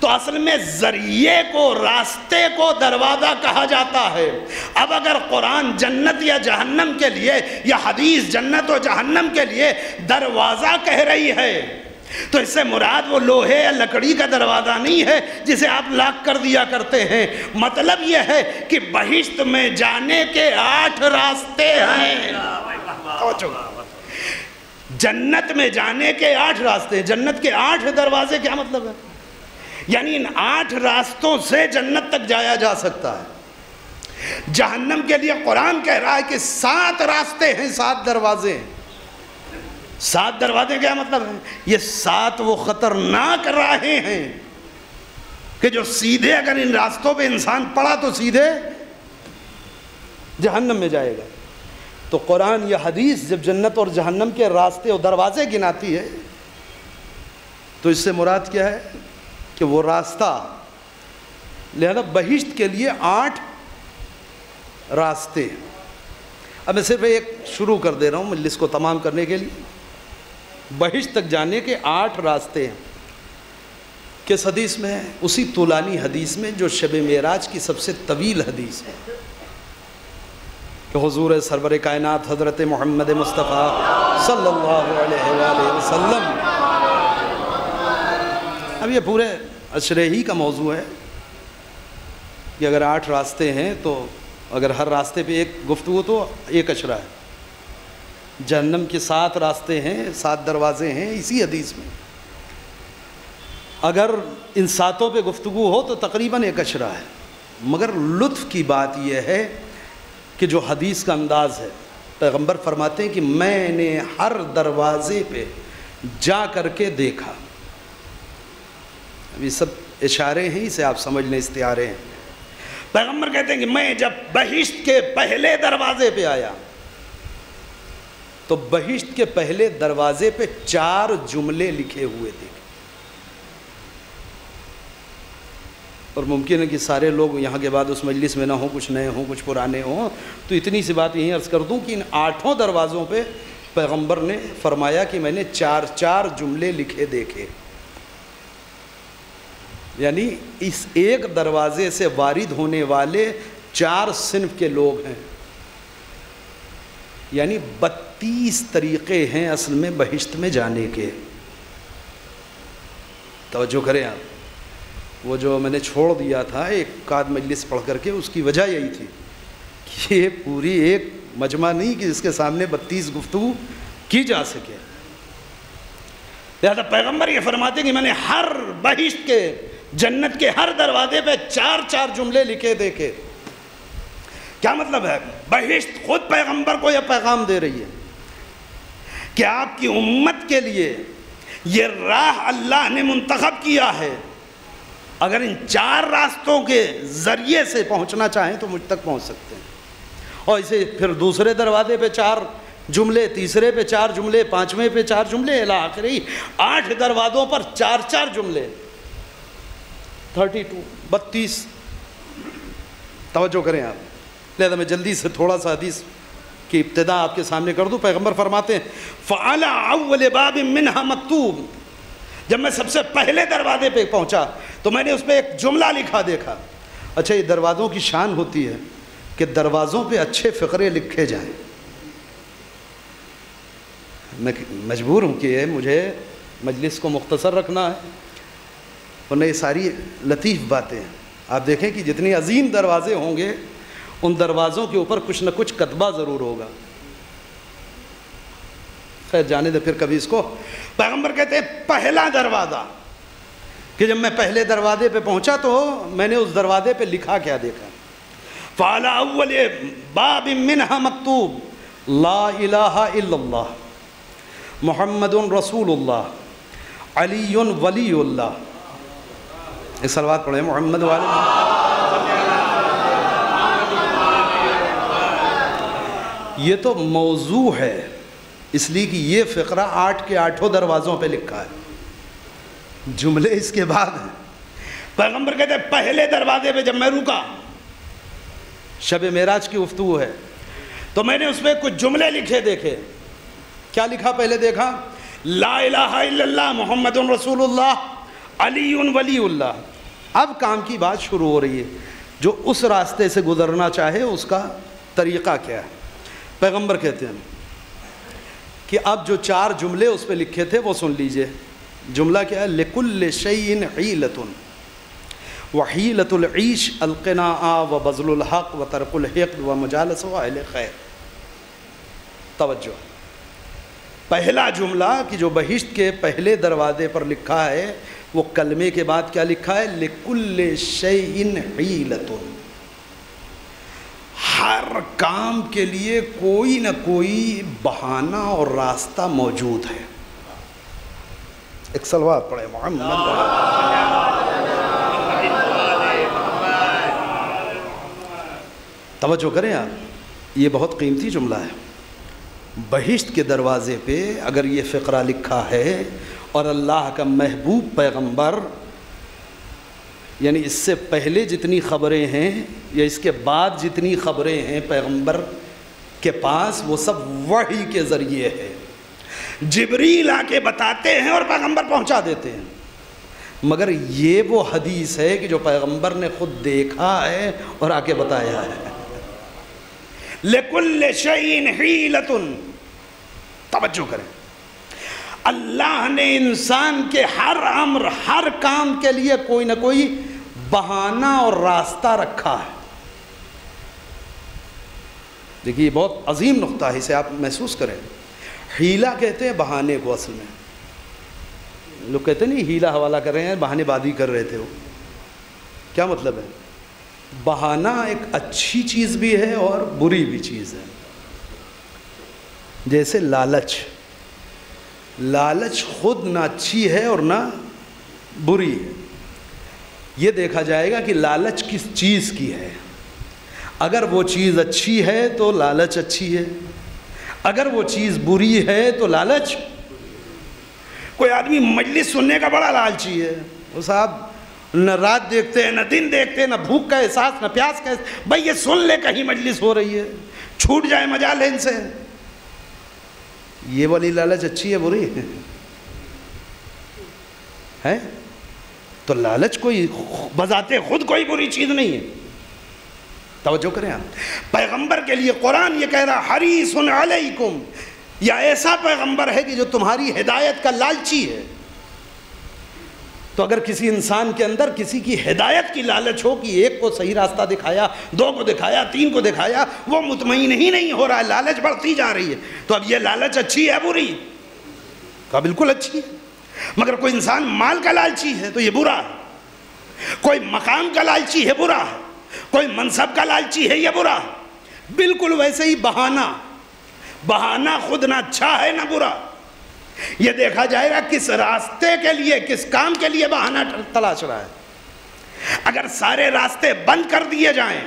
تو اصل میں ذریعے کو، راستے کو دروازہ کہا جاتا ہے۔ اب اگر قرآن جنت یا جہنم کے لیے یا حدیث جنت و جہنم کے لیے دروازہ کہہ رہی ہے تو اس سے مراد وہ لوہے یا لکڑی کا دروازہ نہیں ہے جسے آپ لاک کر دیا کرتے ہیں۔ مطلب یہ ہے کہ بہشت میں جانے کے 8 راستے ہیں۔ جنت میں جانے کے 8 راستے ہیں۔ جنت کے 8 دروازے کیا مطلب ہے؟ یعنی ان 8 راستوں سے جنت تک جایا جا سکتا ہے۔ جہنم کے لیے قرآن کہہ رہا ہے کہ 7 راستے ہیں، 7 دروازے ہیں۔ 7 دروازے کیا مطلب ہے؟ یہ 7 وہ خطرناک راہیں ہیں کہ جو سیدھے اگر ان راستوں پہ انسان پڑا تو سیدھے جہنم میں جائے گا۔ تو قرآن یا حدیث جب جنت اور جہنم کے راستے اور دروازے گناتی ہے تو اس سے مراد کیا ہے کہ وہ راستہ، لہذا بہشت کے لیے 8 راستے۔ اب میں صرف ایک شروع کر دے رہا ہوں مجلس کو تمام کرنے کے لیے۔ بہشت تک جانے کے 8 راستے ہیں۔ کس حدیث میں ہے؟ اسی طولانی حدیث میں جو شب معراج کی سب سے طویل حدیث ہے کہ حضور سرور کائنات حضرت محمد مصطفیٰ صلی اللہ علیہ وآلہ وسلم، اب یہ پورے اشرے ہی کا موضوع ہے کہ اگر 8 راستے ہیں تو اگر ہر راستے پہ ایک گفتگو تو ایک اشرہ ہے۔ جہنم کے 7 راستے ہیں، 7 دروازے ہیں اسی حدیث میں۔ اگر ان 7 پہ گفتگو ہو تو تقریباً ایک اشرہ ہے۔ مگر لطف کی بات یہ ہے کہ جو حدیث کا انداز ہے، پیغمبر فرماتے ہیں کہ میں نے ہر دروازے پہ جا کر کے دیکھا۔ اب یہ سب اشارے ہیں، اسے آپ سمجھ لیں استعارے ہیں۔ پیغمبر کہتے ہیں کہ میں جب بہشت کے پہلے دروازے پہ آیا تو بہشت کے پہلے دروازے پہ 4 جملے لکھے ہوئے دیکھے، اور ممکن ہے کہ سارے لوگ یہاں کے بعد اس مجلس میں نہ ہوں، کچھ نئے ہوں، کچھ پرانے ہوں، تو اتنی سی بات یہیں عرض کر دوں کہ ان 8 دروازوں پہ پیغمبر نے فرمایا کہ میں نے 4 جملے لکھے دیکھے۔ یعنی اس ایک دروازے سے وارد ہونے والے 4 صنف کے لوگ ہیں، یعنی 32 طریقے ہیں اصل میں بہشت میں جانے کے۔ توجہ کریں آپ، وہ جو میں نے چھوڑ دیا تھا ایک آدھ مجلس پڑھ کر کے، اس کی وجہ یہی تھی کہ یہ پوری ایک مجمع نہیں کہ اس کے سامنے 32 گفتگو کی جا سکے۔ لہذا پیغمبر یہ فرماتے ہیں کہ میں نے ہر بہشت کے، جنت کے ہر دروازے پہ 4 جملے لکھے دیکھے۔ کیا مطلب ہے؟ بہشت خود پیغمبر کو یہ پیغام دے رہی ہے کہ آپ کی امت کے لیے یہ راہ اللہ نے منتخب کیا ہے، اگر ان 4 راستوں کے ذریعے سے پہنچنا چاہیں تو مجھ تک پہنچ سکتے ہیں۔ اور اسے پھر دوسرے دروازے پہ 4 جملے، تیسرے پہ 4 جملے، 5ویں پہ 4 جملے، الی آخری 8 دروازوں پر 4 جملے، 32۔ توجہ کریں آپ، لہذا میں جلدی سے تھوڑا سا حدیث کی ابتدا آپ کے سامنے کر دوں۔ پیغمبر فرماتے ہیں فَعَلَى أَوَّلِ بَابٍ مِّنْهَا مَكْتُوبٌ، جب میں سب سے پہلے دروازے پہ پہنچا تو میں نے اس پہ ایک جملہ لکھا دیکھا۔ اچھا، یہ دروازوں کی شان ہوتی ہے کہ دروازوں پہ اچھے فقرے لکھے جائیں۔ میں مجبور ہوں کہ مجھے مجلس کو مختصر رکھنا ہے، ورنہ یہ ساری لطیف باتیں ہیں۔ آپ دیکھیں کہ جتنی عظیم دروازے ہوں گے ان دروازوں کے اوپر کچھ نہ کچھ کتبہ ضرور ہوگا۔ خیر جانے دے پھر کبھی اس کو۔ پیغمبر کہتے ہیں پہلا دروازہ، کہ جب میں پہلے دروازے پہ پہنچا تو میں نے اس دروازے پہ لکھا کیا دیکھا؟ فَعَلَى أَوَّلِ بَابٍ مِّنْهَا مَكْتُوبٌ لا الہ الا اللہ محمد رسول اللہ علی ولی اللہ۔ اس صلوات پڑھیں محمد والے۔ یہ تو موضوع ہے، اس لیے کہ یہ فقرہ 8 کے 8 دروازوں پہ لکھا ہے، جملے اس کے بعد ہیں۔ پیغمبر کہتے ہیں پہلے دروازے پہ جب میں رکا، شب معراج کی گفتگو ہے، تو میں نے اس پہ کچھ جملے لکھے دیکھے۔ کیا لکھا پہلے دیکھا؟ لا الہ الا اللہ محمد رسول اللہ علی ولی اللہ. اب کام کی بات شروع ہو رہی ہے. جو اس راستے سے گزرنا چاہے اس کا طریقہ کیا ہے. پیغمبر کہتے ہیں کہ اب جو 4 جملے اس پہ لکھے تھے وہ سن لیجئے. جملہ کیا ہے؟ لِكُلِّ شَيْءٍ حِيلَةٌ وَحِيلَةُ الْعِيشِ الْقِنَاعَ وَبَذْلُ الْحَقِّ وَتَرْكُ الْحِقْدِ وَمُجَالَسَةُ أَهْلِ الْخَيْرِ. توجہ. پہلا جملہ کہ جو بہشت کے پہلے دروازے پر لکھا ہے وہ کلمے کے بعد کیا لکھا ہے؟ لِكُلِّ شَيْءٍ حِيلَةٌ. ہر کام کے لیے کوئی نہ کوئی بہانہ اور راستہ موجود ہے. ایک صلوات پڑھے محمد. توجہ کریں آپ، یہ بہت قیمتی جملہ ہے. بہشت کے دروازے پہ اگر یہ فقرہ لکھا ہے اور اللہ کا محبوب پیغمبر، یعنی اس سے پہلے جتنی خبریں ہیں یا اس کے بعد جتنی خبریں ہیں پیغمبر کے پاس، وہ سب وحی کے ذریعے ہے. جبریل آ کے بتاتے ہیں اور پیغمبر پہنچا دیتے ہیں. مگر یہ وہ حدیث ہے کہ جو پیغمبر نے خود دیکھا ہے اور آ کے بتایا ہے. لِكُلِّ شَيْءٍ حِيلَةٌ. توجہ کریں. اللہ نے انسان کے ہر امر، ہر کام کے لیے کوئی نہ کوئی بہانہ اور راستہ رکھا ہے. دیکھیے یہ بہت عظیم نقطہ ہے، اسے آپ محسوس کریں. ہیلہ کہتے ہیں بہانے کو. اصل میں لوگ کہتے ہیں نہیں ہیلہ حوالہ کر رہے ہیں، بہانے بازی کر رہے تھے. وہ کیا مطلب ہے؟ بہانہ ایک اچھی چیز بھی ہے اور بری بھی چیز ہے. جیسے لالچ. لالچ خود نہ اچھی ہے اور نہ بری ہے. یہ دیکھا جائے گا کہ لالچ کس چیز کی ہے. اگر وہ چیز اچھی ہے تو لالچ اچھی ہے، اگر وہ چیز بری ہے تو لالچ. کوئی آدمی مجلس سننے کا بڑا لالچی ہے. وہ صاحب نہ رات دیکھتے ہیں، نہ دن دیکھتے ہیں، نہ بھوک کا احساس، نہ پیاس کا احساس. بھائی یہ سن لے کہیں مجلس ہو رہی ہے، چھوٹ جائے مجال ان سے. یہ والی لالچ اچھی ہے بری ہے؟ تو لالچ کوئی بذات خود کوئی بری چیز نہیں ہے. توجہ کریں آپ. پیغمبر کے لیے قرآن یہ کہہ رہا حریص علیکم. یا ایسا پیغمبر ہے کہ جو تمہاری ہدایت کا لالچی ہے. تو اگر کسی انسان کے اندر کسی کی ہدایت کی لالچ ہو کہ ایک کو صحیح راستہ دکھایا، 2 کو دکھایا، 3 کو دکھایا، وہ مطمئن ہی نہیں ہو رہا ہے، لالچ بڑھتی جا رہی ہے. تو اب یہ لالچ اچھی ہے بری؟ کہا بالکل اچھی ہے. مگر کوئی انسان مال کا لالچی ہے تو یہ برا ہے. کوئی مقام کا لالچی ہے برا ہے. کوئی منصب کا لالچی ہے یہ برا ہے. بالکل ویسے ہی بہانہ خود نہ اچھا ہے نہ برا. یہ دیکھا جائے گا کس راستے کے لیے، کس کام کے لیے بہانہ تلاش رہا ہے. اگر سارے راستے بند کر دیے جائیں،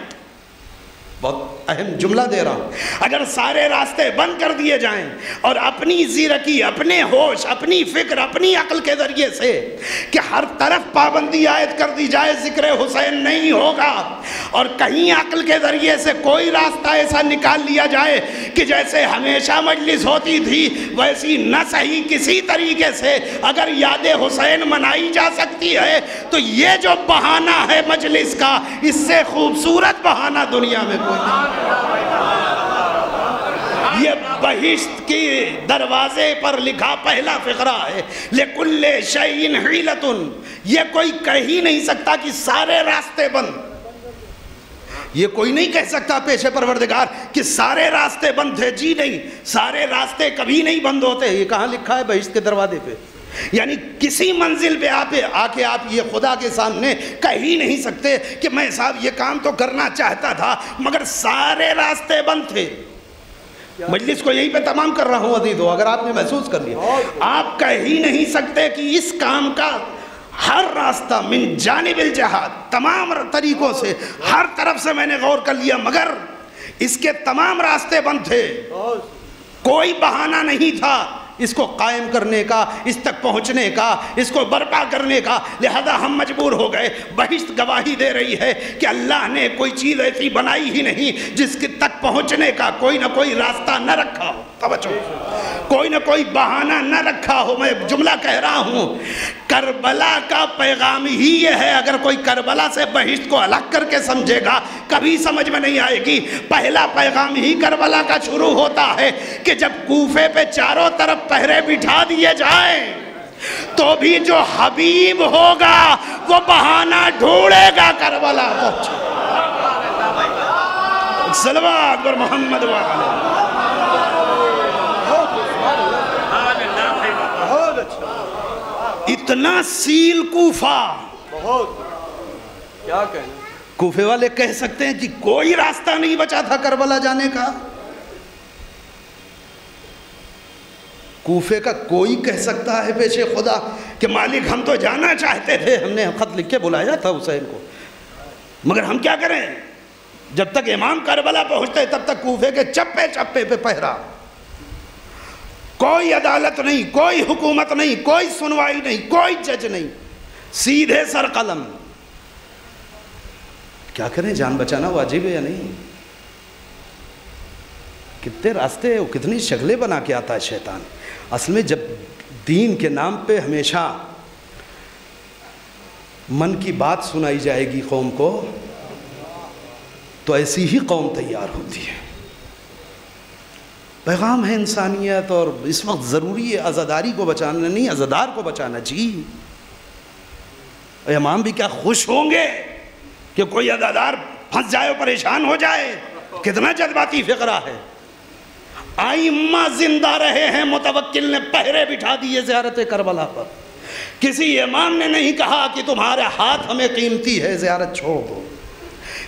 بہت اہم جملہ دے رہا ہوں، اگر سارے راستے بند کر دیے جائیں اور اپنی زیرکی، اپنے ہوش، اپنی فکر، اپنی عقل کے ذریعے سے کہ ہر طرف پابندی عائد کر دی جائے ذکر حسین نہیں ہوگا، اور کہیں عقل کے ذریعے سے کوئی راستہ ایسا نکال لیا جائے کہ جیسے ہمیشہ مجلس ہوتی تھی ویسی نہ صحیح کسی طریقے سے اگر یاد حسین منائی جا سکتی ہے، تو یہ جو بہانہ ہے مجلس کا، اس سے خوبصورت بہانہ دنیا میں کوئی نہیں. یہ بہشت کی دروازے پر لکھا پہلا فقرہ ہے لِكُلِّ شَيْءٍ حِيلَةٌ. یہ کوئی کہہ ہی نہیں سکتا کہ سارے راستے بند. یہ کوئی نہیں کہہ سکتا پیش پروردگار کہ سارے راستے بند تھے. جی نہیں، سارے راستے کبھی نہیں بند ہوتے. یہ کہاں لکھا ہے؟ بہشت کے دروازے پہ. یعنی کسی منزل پہ آ کے آپ یہ خدا کے سامنے کہہ ہی نہیں سکتے کہ میں صاحب یہ کام تو کرنا چاہتا تھا مگر سارے راستے بند تھے. مجلس کو یہیں پہ تمام کر رہا ہوں عزیزو، اگر آپ نے محسوس کر لیا. آپ کہہ ہی نہیں سکتے کہ اس کام کا ہر راستہ من جانب الجہاد، تمام طریقوں سے ہر طرف سے میں نے غور کر لیا مگر اس کے تمام راستے بند تھے. کوئی بہانہ نہیں تھا اس کو قائم کرنے کا، اس تک پہنچنے کا، اس کو برپا کرنے کا. لہذا ہم مجبور ہو گئے. بہشت گواہی دے رہی ہے کہ اللہ نے کوئی چیز ایسی بنائی ہی نہیں جس کے تک پہنچنے کا کوئی نہ کوئی راستہ نہ رکھا ہو. توجہ، کوئی نہ کوئی بہانہ نہ رکھا ہو. میں جملہ کہہ رہا ہوں، کربلا کا پیغام ہی یہ ہے. اگر کوئی کربلا سے بہشت کو الگ کر کے سمجھے گا کبھی سمجھ میں نہیں آئے گی. پہلا پیغام ہی کربلا کا شروع ہوتا ہے کہ جب کوفے پہ چاروں طرف پہرے بٹھا دیے جائیں تو بھی جو حبیب ہوگا وہ بہانہ ڈھونڈے گا کربلا پہنچے. صلوات پر محمد وعلى. اتنا سیل کوفہ، کیا کہنا. کوفے والے کہہ سکتے ہیں کہ کوئی راستہ نہیں بچا تھا کربلا جانے کا. کوفے کا کوئی کہہ سکتا ہے پیش خدا کہ مالک ہم تو جانا چاہتے تھے، ہم نے خط لکھ کے بلایا تھا حسین کو، مگر ہم کیا کریں؟ جب تک امام کربلا پہنچتے تب تک کوفے کے چپے چپے پہ پہرا. کوئی عدالت نہیں، کوئی حکومت نہیں، کوئی سنوائی نہیں، کوئی جج نہیں، سیدھے سر قلم. کیا کریں؟ جان بچانا واجب ہے یا نہیں؟ کتنے راستے، کتنی شکلیں بنا کے آتا ہے شیطان. اصل میں جب دین کے نام پہ ہمیشہ من کی بات سنائی جائے گی قوم کو تو ایسی ہی قوم تیار ہوتی ہے. پیغام ہے انسانیت، اور اس وقت ضروری ہے عزاداری کو بچانا، نہیں عزادار کو بچانا. جی امام بھی کیا خوش ہوں گے کہ کوئی عزادار پھنس جائے اور پریشان ہو جائے. کتنا جذباتی فقرہ ہے. ائمہ زندہ رہے ہیں، متوکل نے پہرے بٹھا دیے زیارت کربلا پر. کسی امام نے نہیں کہا کہ تمہارا ہاتھ ہمیں قیمتی ہے زیارت چھوڑ دو.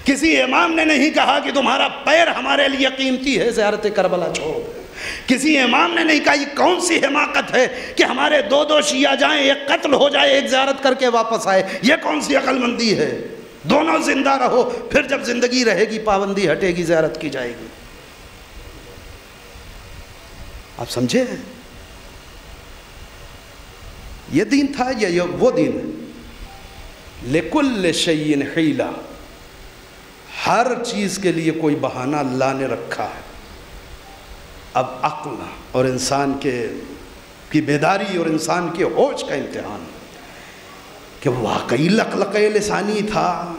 کسی امام نے نہیں کہا کہ تمہارا پیر ہمارے لیے قیمتی ہے زیارت کربلا چھوڑ دو. کسی امام نے نہیں کہا یہ کون سی حماقت ہے کہ ہمارے دو شیعہ جائیں، ایک قتل ہو جائے، ایک زیارت کر کے واپس آئے. یہ کون سی عقل مندی ہے؟ دونوں زندہ رہو، پھر جب زندگی رہے گی پابندی ہٹے گی، زیارت کی جائے گی. آپ سمجھے؟ یہ دین تھا یا یہ وہ دین ہے؟ لِكُلِّ شَيْءٍ حِيلَةٌ. ہر چیز کے لیے کوئی بہانہ اللہ نے رکھا ہے. اب عقل اور انسان کی بیداری اور انسان کے ہوش کا امتحان کہ واقعی لقلقہ لسانی تھا.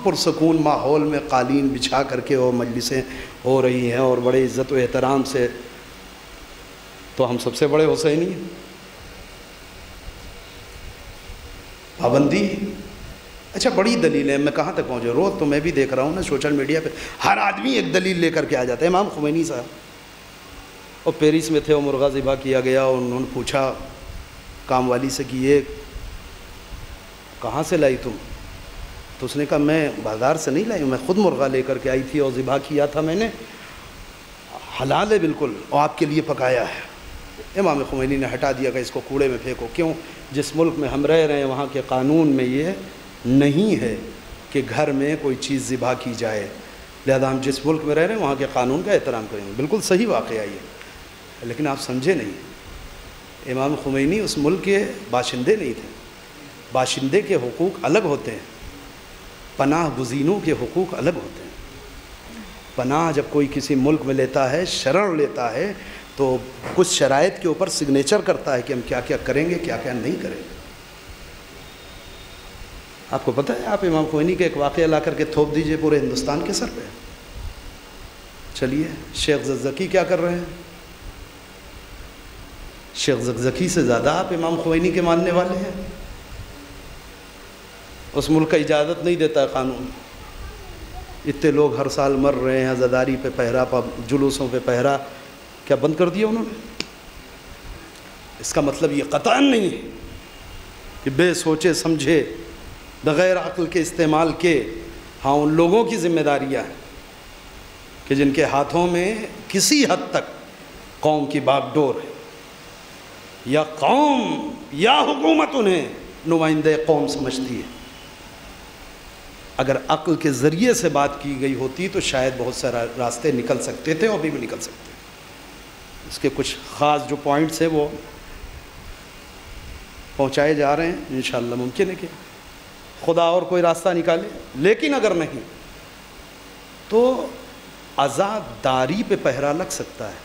پرسکون ماحول میں قالین بچھا کر کے وہ مجلسیں ہو رہی ہیں اور بڑے عزت و احترام سے، تو ہم سب سے بڑے حسینی ہیں. پابندی، اچھا بڑی دلیل ہے. میں کہاں تک پہنچے؟ روز تو میں بھی دیکھ رہا ہوں نا سوشل میڈیا پہ ہر آدمی ایک دلیل لے کر کے آ جاتا ہے. امام خمینی صاحب اور پیرس میں تھے، وہ مرغا ذبح کیا گیا، اور انہوں نے پوچھا کام والی سے کہ یہ کہاں سے لائی تم؟ تو اس نے کہا میں بازار سے نہیں لائی ہوں، میں خود مرغا لے کر کے آئی تھی اور ذبح کیا تھا میں نے، حلال ہے بالکل، اور آپ کے لیے پکایا ہے. امام خمینی نے ہٹا دیا کہ اس کو کوڑے میں پھینکو. کیوں؟ جس ملک میں ہم رہ رہے ہیں وہاں کے قانون میں یہ نہیں ہے کہ گھر میں کوئی چیز ذبح کی جائے، لہذا ہم جس ملک میں رہ رہے ہیں وہاں کے قانون کا احترام کریں گے. بالکل صحیح واقعہ یہ، لیکن آپ سمجھے نہیں. امام خمینی اس ملک کے باشندے نہیں تھے. باشندے کے حقوق الگ ہوتے ہیں، پناہ گزینوں کے حقوق الگ ہوتے ہیں. پناہ جب کوئی کسی ملک میں لیتا ہے، شرع لیتا ہے، تو کچھ شرائط کے اوپر سگنیچر کرتا ہے کہ ہم کیا کیا کریں گے، کیا کیا نہیں کریں گے. آپ کو پتہ ہے، آپ امام خمینی کے ایک واقعہ لا کر کے تھوپ دیجئے پورے ہندوستان کے سر پہ. چلیے شیخ زکزکی کیا کر رہے ہیں؟ شیخ زکزکی سے زیادہ آپ امام خمینی کے ماننے والے ہیں. اس ملک کا اجازت نہیں دیتا قانون. اتنے لوگ ہر سال مر رہے ہیں، عزاداری پہ پہرا، جلوسوں پہ پہرا، کیا بند کر دیا انہوں نے؟ اس کا مطلب یہ قطعاً نہیں ہے کہ بے سوچے سمجھے بغیر عقل کے استعمال کے. ہاں ان لوگوں کی ذمہ داریاں ہیں کہ جن کے ہاتھوں میں کسی حد تک قوم کی باغ ڈور ہے، یا قوم یا حکومت انہیں نمائندے قوم سمجھتی ہے. اگر عقل کے ذریعے سے بات کی گئی ہوتی تو شاید بہت سارے راستے نکل سکتے تھے، اور ابھی بھی نکل سکتے. اس کے کچھ خاص جو پوائنٹس ہیں وہ پہنچائے جا رہے ہیں. انشاءاللہ ممکن ہے کہ خدا اور کوئی راستہ نکالے، لیکن اگر نہیں تو عزاداری پہ پہرا لگ سکتا ہے.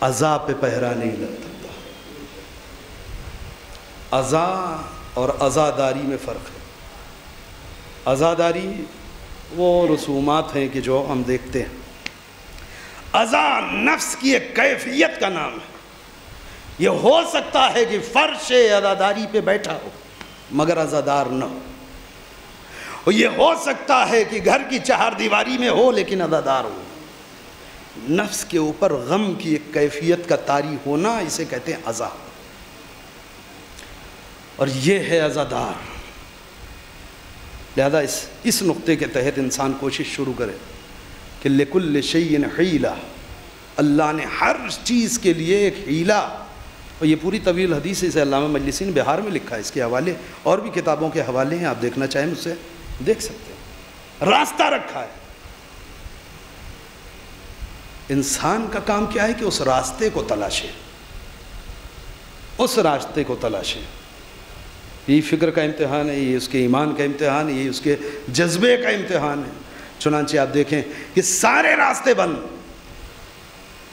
ازا پہ پہرا نہیں لگ سکتا. ازا اور ازاداری میں فرق ہے. ازاداری وہ رسومات ہیں کہ جو ہم دیکھتے ہیں. ازا نفس کی ایک کیفیت کا نام ہے. یہ ہو سکتا ہے کہ فرش ازاداری پہ بیٹھا ہو مگر ازادار نہ ہو. اور یہ ہو سکتا ہے کہ گھر کی چہار دیواری میں ہو لیکن ازادار ہو. نفس کے اوپر غم کی ایک کیفیت کا طاری ہونا اسے کہتے ہیں ازا. اور یہ ہے ازادار. لہذا اس نقطے کے تحت انسان کوشش شروع کرے کہ لِكُلِّ شَيْءٍ حِيلَةٌ. اللہ نے ہر چیز کے لیے ایک حیلہ. اور یہ پوری طویل حدیث اسے علامہ مجلسی نے بہار میں لکھا ہے. اس کے حوالے اور بھی کتابوں کے حوالے ہیں, آپ دیکھنا چاہیں مجھ سے دیکھ سکتے ہیں. راستہ رکھا ہے. انسان کا کام کیا ہے کہ اس راستے کو تلاشے, اس راستے کو تلاشے. یہ فکر کا امتحان ہے, یہ اس کے ایمان کا امتحان ہے, یہ اس کے جذبے کا امتحان ہے. چنانچہ آپ دیکھیں کہ سارے راستے بند,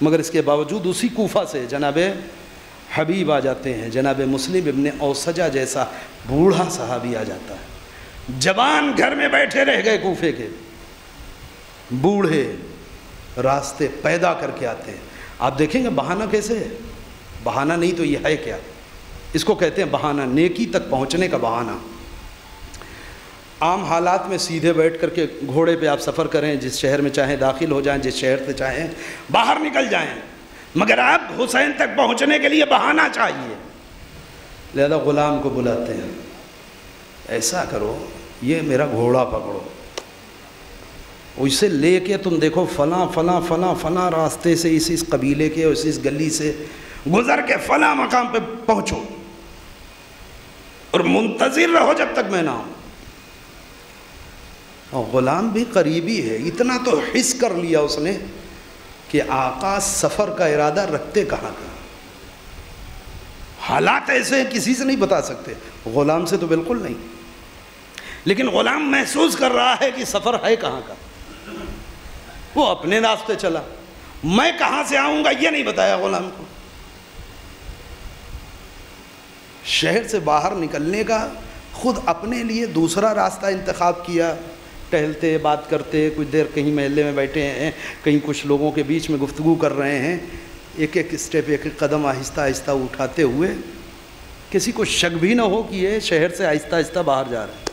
مگر اس کے باوجود اسی کوفہ سے جناب حبیب آ جاتے ہیں. جناب مسلم ابن اوسجہ جیسا بوڑھا صحابی آ جاتا ہے. جوان گھر میں بیٹھے رہ گئے, کوفے کے بوڑھے راستے پیدا کر کے آتے ہیں. آپ دیکھیں گے بہانہ کیسے ہے. بہانہ نہیں تو یہ ہے کیا, اس کو کہتے ہیں بہانہ, نیکی تک پہنچنے کا بہانہ. عام حالات میں سیدھے بیٹھ کر کے گھوڑے پہ آپ سفر کریں, جس شہر میں چاہیں داخل ہو جائیں, جس شہر سے چاہیں باہر نکل جائیں, مگر آپ حسین تک پہنچنے کے لیے بہانہ چاہیے. لہذا غلام کو بلاتے ہیں, ایسا کرو یہ میرا گھوڑا پکڑو, اسے لے کے تم دیکھو فلاں فلاں فلاں فلاں راستے سے اس قبیلے کے اور اس گلی سے گزر کے فلاں مقام پہ پہنچو اور منتظر رہو جب تک میں نہ آؤں. اور غلام بھی قریبی ہے, اتنا تو حس کر لیا اس نے کہ آقا سفر کا ارادہ رکھتے کہاں کا. حالات ایسے ہیں کسی سے نہیں بتا سکتے, غلام سے تو بالکل نہیں. لیکن غلام محسوس کر رہا ہے کہ سفر ہے کہاں کا. وہ اپنے راستے چلا, میں کہاں سے آؤں گا یہ نہیں بتایا غلام کو. شہر سے باہر نکلنے کا خود اپنے لیے دوسرا راستہ انتخاب کیا. ٹہلتے بات کرتے, کچھ دیر کہیں محلے میں بیٹھے ہیں, کہیں کچھ لوگوں کے بیچ میں گفتگو کر رہے ہیں, ایک ایک اسٹیپ ایک ایک قدم آہستہ آہستہ اٹھاتے ہوئے کسی کو شک بھی نہ ہو کہ یہ شہر سے آہستہ آہستہ باہر جا رہے ہیں.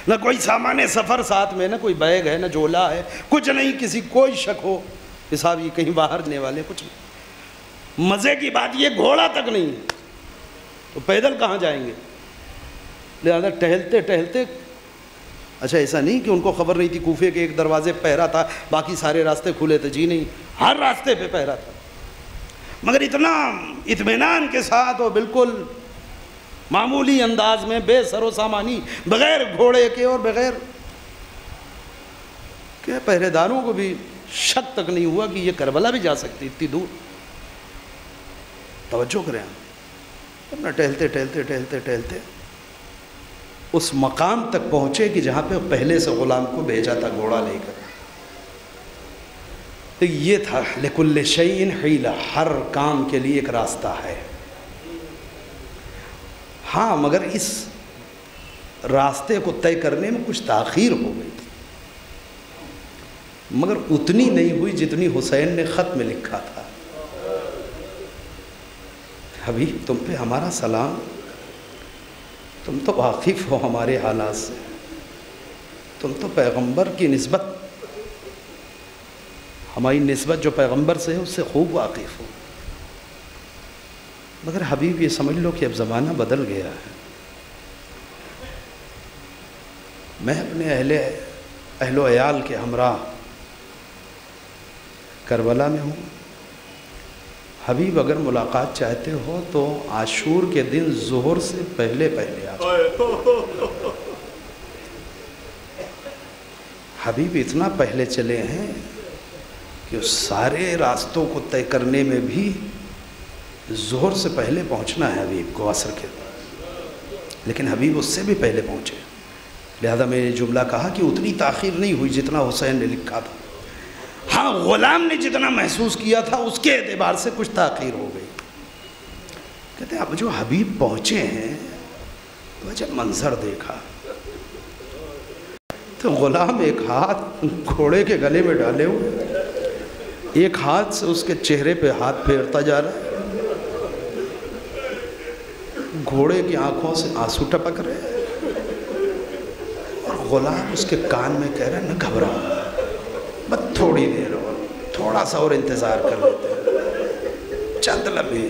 نہ کوئی سامان سفر ساتھ میں, نہ کوئی بیگ ہے, نہ جولا ہے, کچھ نہیں. کسی کوئی شک ہو کہ صاحب یہ کہیں باہر جانے والے, کچھ نہیں. مزے کی بات یہ گھوڑا تک نہیں ہے تو پیدل کہاں جائیں گے. لہذا ٹہلتے ٹہلتے, اچھا ایسا نہیں کہ ان کو خبر نہیں تھی کوفے کے ایک دروازے پہرا تھا, باقی سارے راستے کھلے تھے. جی نہیں, ہر راستے پہ پہرا تھا, مگر اتنا اطمینان کے ساتھ اور بالکل معمولی انداز میں, بے سر و سامانی, بغیر گھوڑے کے اور بغیر کہ پہرے داروں کو بھی شک تک نہیں ہوا کہ یہ کربلا بھی جا سکتی اتنی دور. توجہ کریں, اپنا ٹہلتے ٹہلتے ٹہلتے ٹہلتے اس مقام تک پہنچے کہ جہاں پہ پہلے سے غلام کو بھیجا تھا گھوڑا لے کر. تو یہ تھا لِكُلِّ شَيْءٍ حِيلَةٌ, ہر کام کے لیے ایک راستہ ہے. ہاں مگر اس راستے کو طے کرنے میں کچھ تاخیر ہو گئی, مگر اتنی نہیں ہوئی جتنی حسین نے خط میں لکھا تھا. حبیب تم پہ ہمارا سلام, تم تو واقف ہو ہمارے حالات سے, تم تو پیغمبر کی نسبت, ہماری نسبت جو پیغمبر سے ہے اس سے خوب واقف ہو. مگر حبیب یہ سمجھ لو کہ اب زمانہ بدل گیا ہے. میں اپنے اہل و عیال کے ہمراہ کربلا میں ہوں. حبیب اگر ملاقات چاہتے ہو تو عاشور کے دن ظہر سے پہلے پہلے آ جاؤ. حبیب اتنا پہلے چلے ہیں کہ سارے راستوں کو طے کرنے میں بھی ظہر سے پہلے پہنچنا ہے حبیب کو, عصر کے, لیکن حبیب اس سے بھی پہلے پہنچے. لہذا میں نے جملہ کہا کہ اتنی تاخیر نہیں ہوئی جتنا حسین نے لکھا تھا. ہاں غلام نے جتنا محسوس کیا تھا اس کے اعتبار سے کچھ تاخیر ہو گئی. کہتے ہیں اب جو حبیب پہنچے ہیں تو جب منظر دیکھا تو غلام ایک ہاتھ گھوڑے کے گلے میں ڈالے ہوئے، ایک ہاتھ سے اس کے چہرے پہ ہاتھ پھیرتا جا رہا ہے، گھوڑے کی آنکھوں سے آنسو ٹپک رہے ہیں، اور غلام اس کے کان میں کہہ رہا ہے نہ گھبراؤ، بس تھوڑی دیر اور تھوڑا سا اور انتظار کر لیتے ہیں، چند لمحے،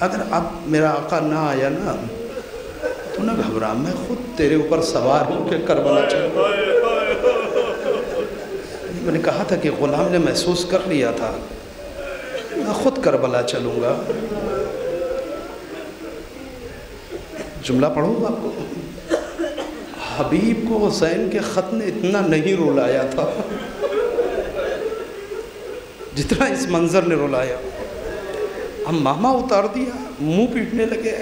اگر اب میرا آقا نہ آیا نا تو نہ گھبرا، میں خود تیرے اوپر سوار ہوں کہ کربلا چلوں. میں نے کہا تھا کہ غلام نے محسوس کر لیا تھا میں خود کربلا چلوں گا. جملہ پڑھوں آپ کو، حبیب کو حسین کے خط نے اتنا نہیں رلایا تھا جتنا اس منظر نے رلایا. ہم ماما اتار دیا، منہ پیٹنے لگے،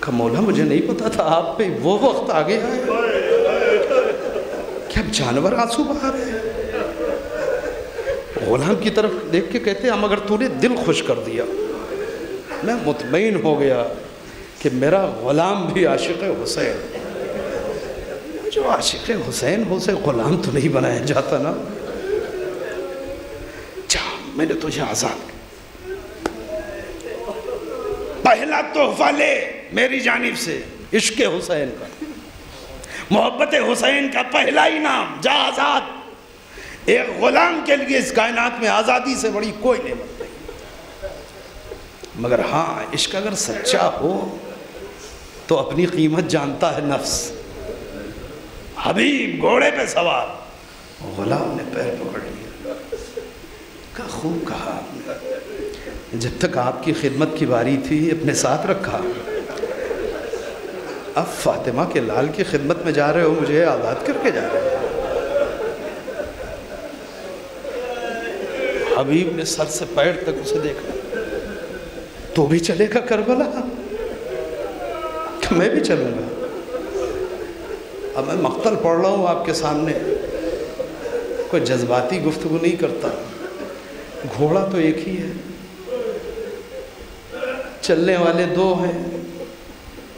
کہ مولا مجھے نہیں پتا تھا آپ پہ وہ وقت آ گیا ہے کہ اب جانور آنسو بہا رہے ہیں. غلام کی طرف دیکھ کے کہتے ہیں مگر تو نے دل خوش کر دیا، میں مطمئن ہو گیا کہ میرا غلام بھی عاشق حسین. جو عاشق حسین ہو سے غلام تو نہیں بنایا جاتا نا. میں نے تجھے آزاد پہلا تحفہ لے میری جانب سے عشق حسین کا، محبت حسین کا پہلا انعام، جا آزاد. ایک غلام کے لیے اس کائنات میں آزادی سے بڑی کوئی نعمت نہیں. مگر ہاں عشق اگر سچا ہو تو اپنی قیمت جانتا ہے نفس. حبیب گھوڑے پہ سوار، غلام نے پیر پکڑ لیا. کہا خوب کہا آپ نے، جب تک آپ کی خدمت کی باری تھی اپنے ساتھ رکھا، اب فاطمہ کے لال کی خدمت میں جا رہے ہو، مجھے آزاد کر کے جا رہے ہو. حبیب نے سر سے پیر تک اسے دیکھا. تو بھی چلے گا کربلا؟ کہ میں بھی چلوں گا. اب میں مقتل پڑھ رہا ہوں آپ کے سامنے، کوئی جذباتی گفتگو نہیں کرتا. گھوڑا تو ایک ہی ہے، چلنے والے دو ہیں،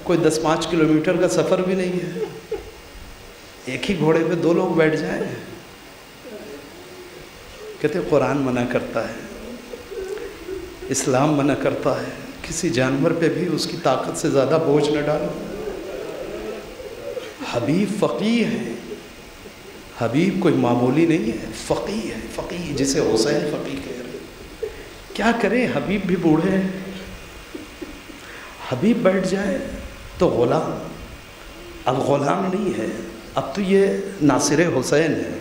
کوئی 10-5 کلومیٹر کا سفر بھی نہیں ہے. ایک ہی گھوڑے پہ 2 لوگ بیٹھ جائیں. کہتے قرآن منع کرتا ہے، اسلام منع کرتا ہے، کسی جانور پہ بھی اس کی طاقت سے زیادہ بوجھ نہ ڈالو. حبیب فقیہ ہے، حبیب کوئی معمولی نہیں ہے، فقیہ ہے. فقیہ جسے حسین فقیہ کہہ رہے. کیا کرے، حبیب بھی بوڑھے ہیں. حبیب بیٹھ جائے تو غلام اب غلام نہیں ہے، اب تو یہ ناصر حسین ہے،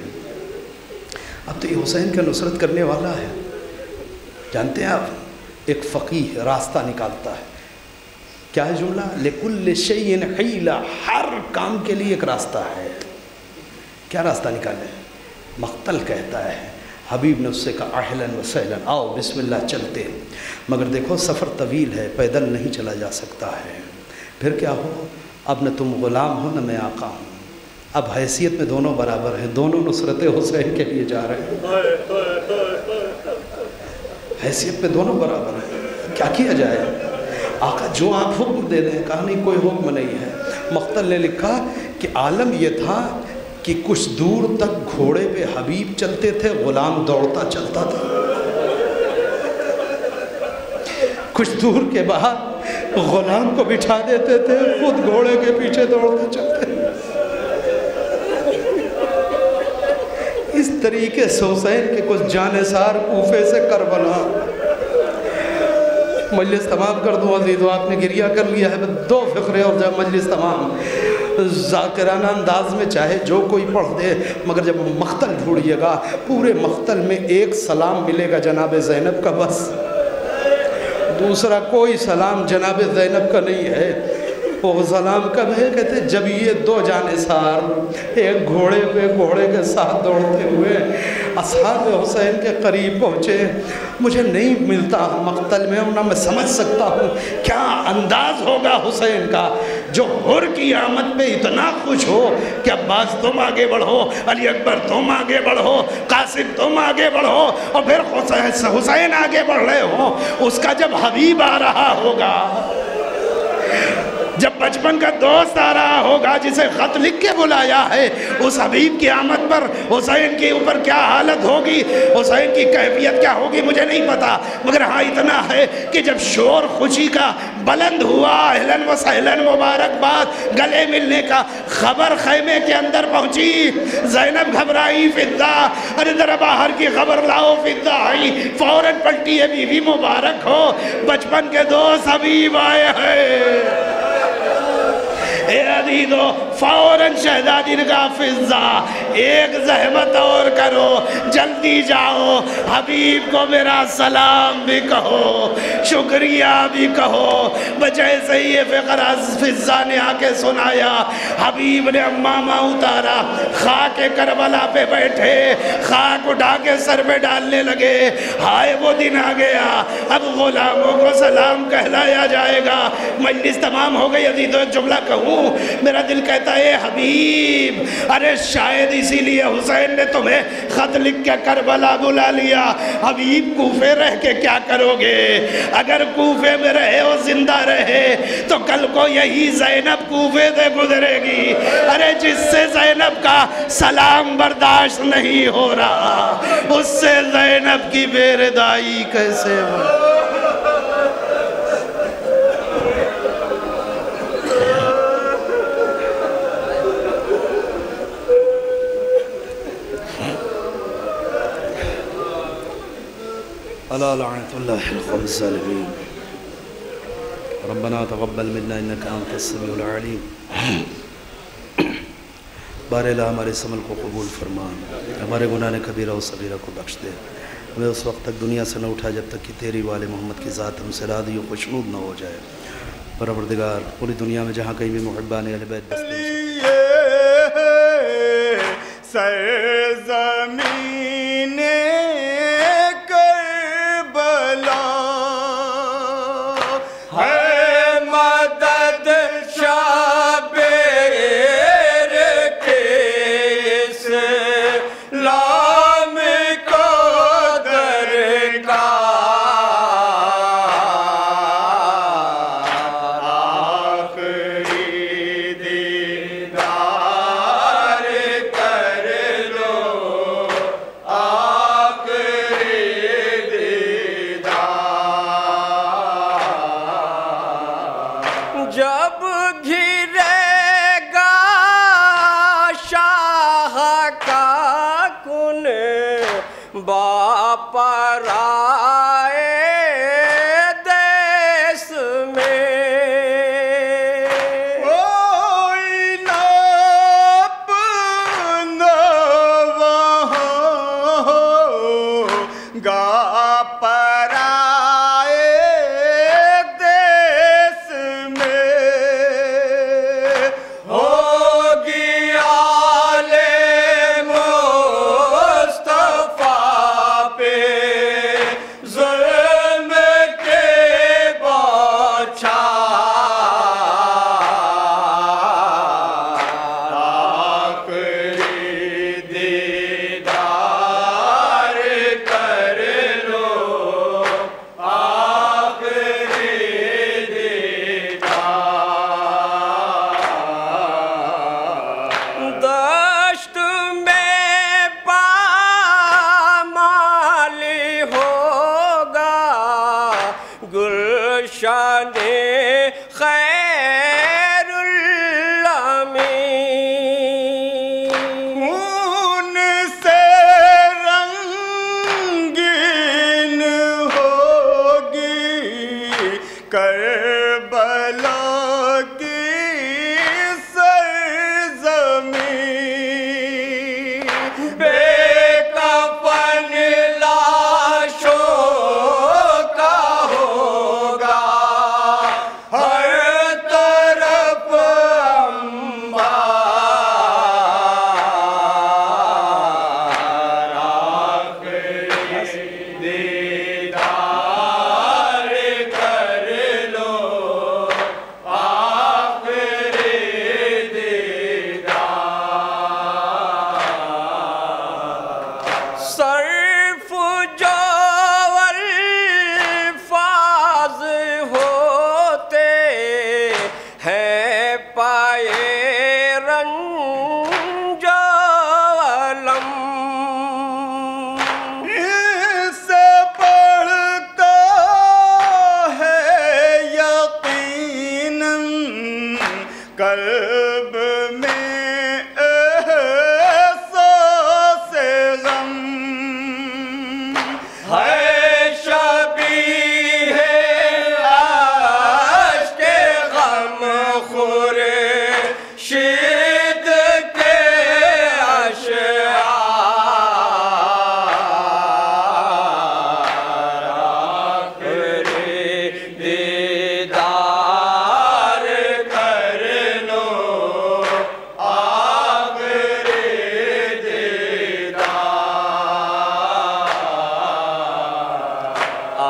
اب تو یہ حسین کا نصرت کرنے والا ہے. جانتے ہیں آپ، ایک فقیہ راستہ نکالتا ہے. کیا ہے جملہ؟ لِكُلِّ شَيْءٍ حِيلَةٌ، ہر کام کے لیے ایک راستہ ہے. کیا راستہ نکالے؟ مقتل کہتا ہے. حبیب نے اس سے کہا اہلاً وسہلاً، آؤ بسم اللہ چلتے. مگر دیکھو سفر طویل ہے، پیدل نہیں چلا جا سکتا ہے. پھر کیا ہو، اب نہ تم غلام ہو نہ میں آقا ہوں، اب حیثیت میں دونوں برابر ہیں، دونوں نصرت حسین کے لیے جا رہے ہیں. حیثیت میں دونوں برابر ہیں، کیا کیا جائے؟ آقا جو آپ حکم دے دیں. کہا نہیں کوئی حکم نہیں ہے. مقتل نے لکھا کہ عالم یہ تھا کہ کچھ دور تک گھوڑے پہ حبیب چلتے تھے، غلام دوڑتا چلتا تھا. کچھ دور کے بعد غلام کو بٹھا دیتے تھے، خود گھوڑے کے پیچھے دوڑتے چلتے. اس طریقے سے حسین کے کچھ جانثار کوفے سے کربلا. مجلس تمام کر دوں عزیزو، آپ نے گریہ کر لیا ہے، 2 فقرے اور جب مجلس تمام. ذاکرانہ انداز میں چاہے جو کوئی پڑھ دے، مگر جب مقتل ڈھونڈیے گا پورے مقتل میں ایک سلام ملے گا جناب زینب کا، بس دوسرا کوئی سلام جناب زینب کا نہیں ہے. وہ سلام کب ہے؟ کہتے جب یہ 2 جانثار ایک گھوڑے پہ گھوڑے کے ساتھ دوڑتے ہوئے اصحاب حسین کے قریب پہنچے، مجھے نہیں ملتا مقتل میں، نہ میں سمجھ سکتا ہوں کیا انداز ہوگا حسین کا جو حر کی آمد پہ اتنا خوش ہو کہ عباس تم آگے بڑھو، علی اکبر تم آگے بڑھو، قاسم تم آگے بڑھو، اور پھر حسین آگے بڑھ رہے ہو۔ اس کا جب حبیب آ رہا ہوگا، جب بچپن کا دوست آ رہا ہوگا جسے خط لکھ کے بلایا ہے، اس حبیب کی آمد پر حسین کے اوپر کیا حالت ہوگی، حسین کی کیفیت کیا ہوگی مجھے نہیں پتا، مگر ہاں اتنا ہے کہ جب شور خوشی کا بلند ہوا، اہلاً و سہلاً مبارکباد گلے ملنے کا خبر خیمے کے اندر پہنچی، زینب گھبرائی، فدہ ارے ذرا باہر کی خبر لاؤ، فدہ آئی، فوراً پلٹی ہے، بی بی مبارک ہو، بچپن کے دوست حبیب آئے ہیں۔ اے عزیزو فوراً شہزادی نے کہا فضہ ایک زحمت اور کرو، جلدی جاؤ، حبیب کو میرا سلام بھی کہو، شکریہ بھی کہو۔ جیسے ہی یہ فقرہ فضہ نے آ کے سنایا، حبیب نے امامہ اتارا، خاک کربلا پہ بیٹھے، خاک اٹھا کے سر پہ ڈالنے لگے۔ ہائے وہ دن آ گیا، اب غلاموں کو سلام کہلایا جائے گا۔ مجلس تمام ہو گئی۔ عزیزو ایک جملہ کہوں، میرا دل کہتا ہے حبیب، ارے شاید اسی لیے حسین نے تمہیں خط لکھ کے کربلا بلا لیا۔ حبیب کوفے رہ کے کیا کرو گے؟ اگر کوفے میں رہے اور زندہ رہے تو کل کو یہی زینب کوفے سے گزرے گی۔ ارے جس سے زینب کا سلام برداشت نہیں ہو رہا، اس سے زینب کی بے ردائی کیسے ہو؟ الا لعنت اللہ القوم الظالمین ربنا تقبل منا انک انت السمیع العلیم۔ بار الہ ہمارے اس عمل کو قبول فرما، ہمارے گناہ کبیرہ و صغیرہ کو بخش دے، ہمیں اس وقت تک دنیا سے نہ اٹھا جب تک کہ تیری والے محمد کی ذات ہم سے راضی و خوشنود نہ ہو جائے۔ پروردگار پوری دنیا میں جہاں کہیں بھی محبان اہل بیت بستے سرزمین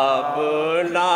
اب نہ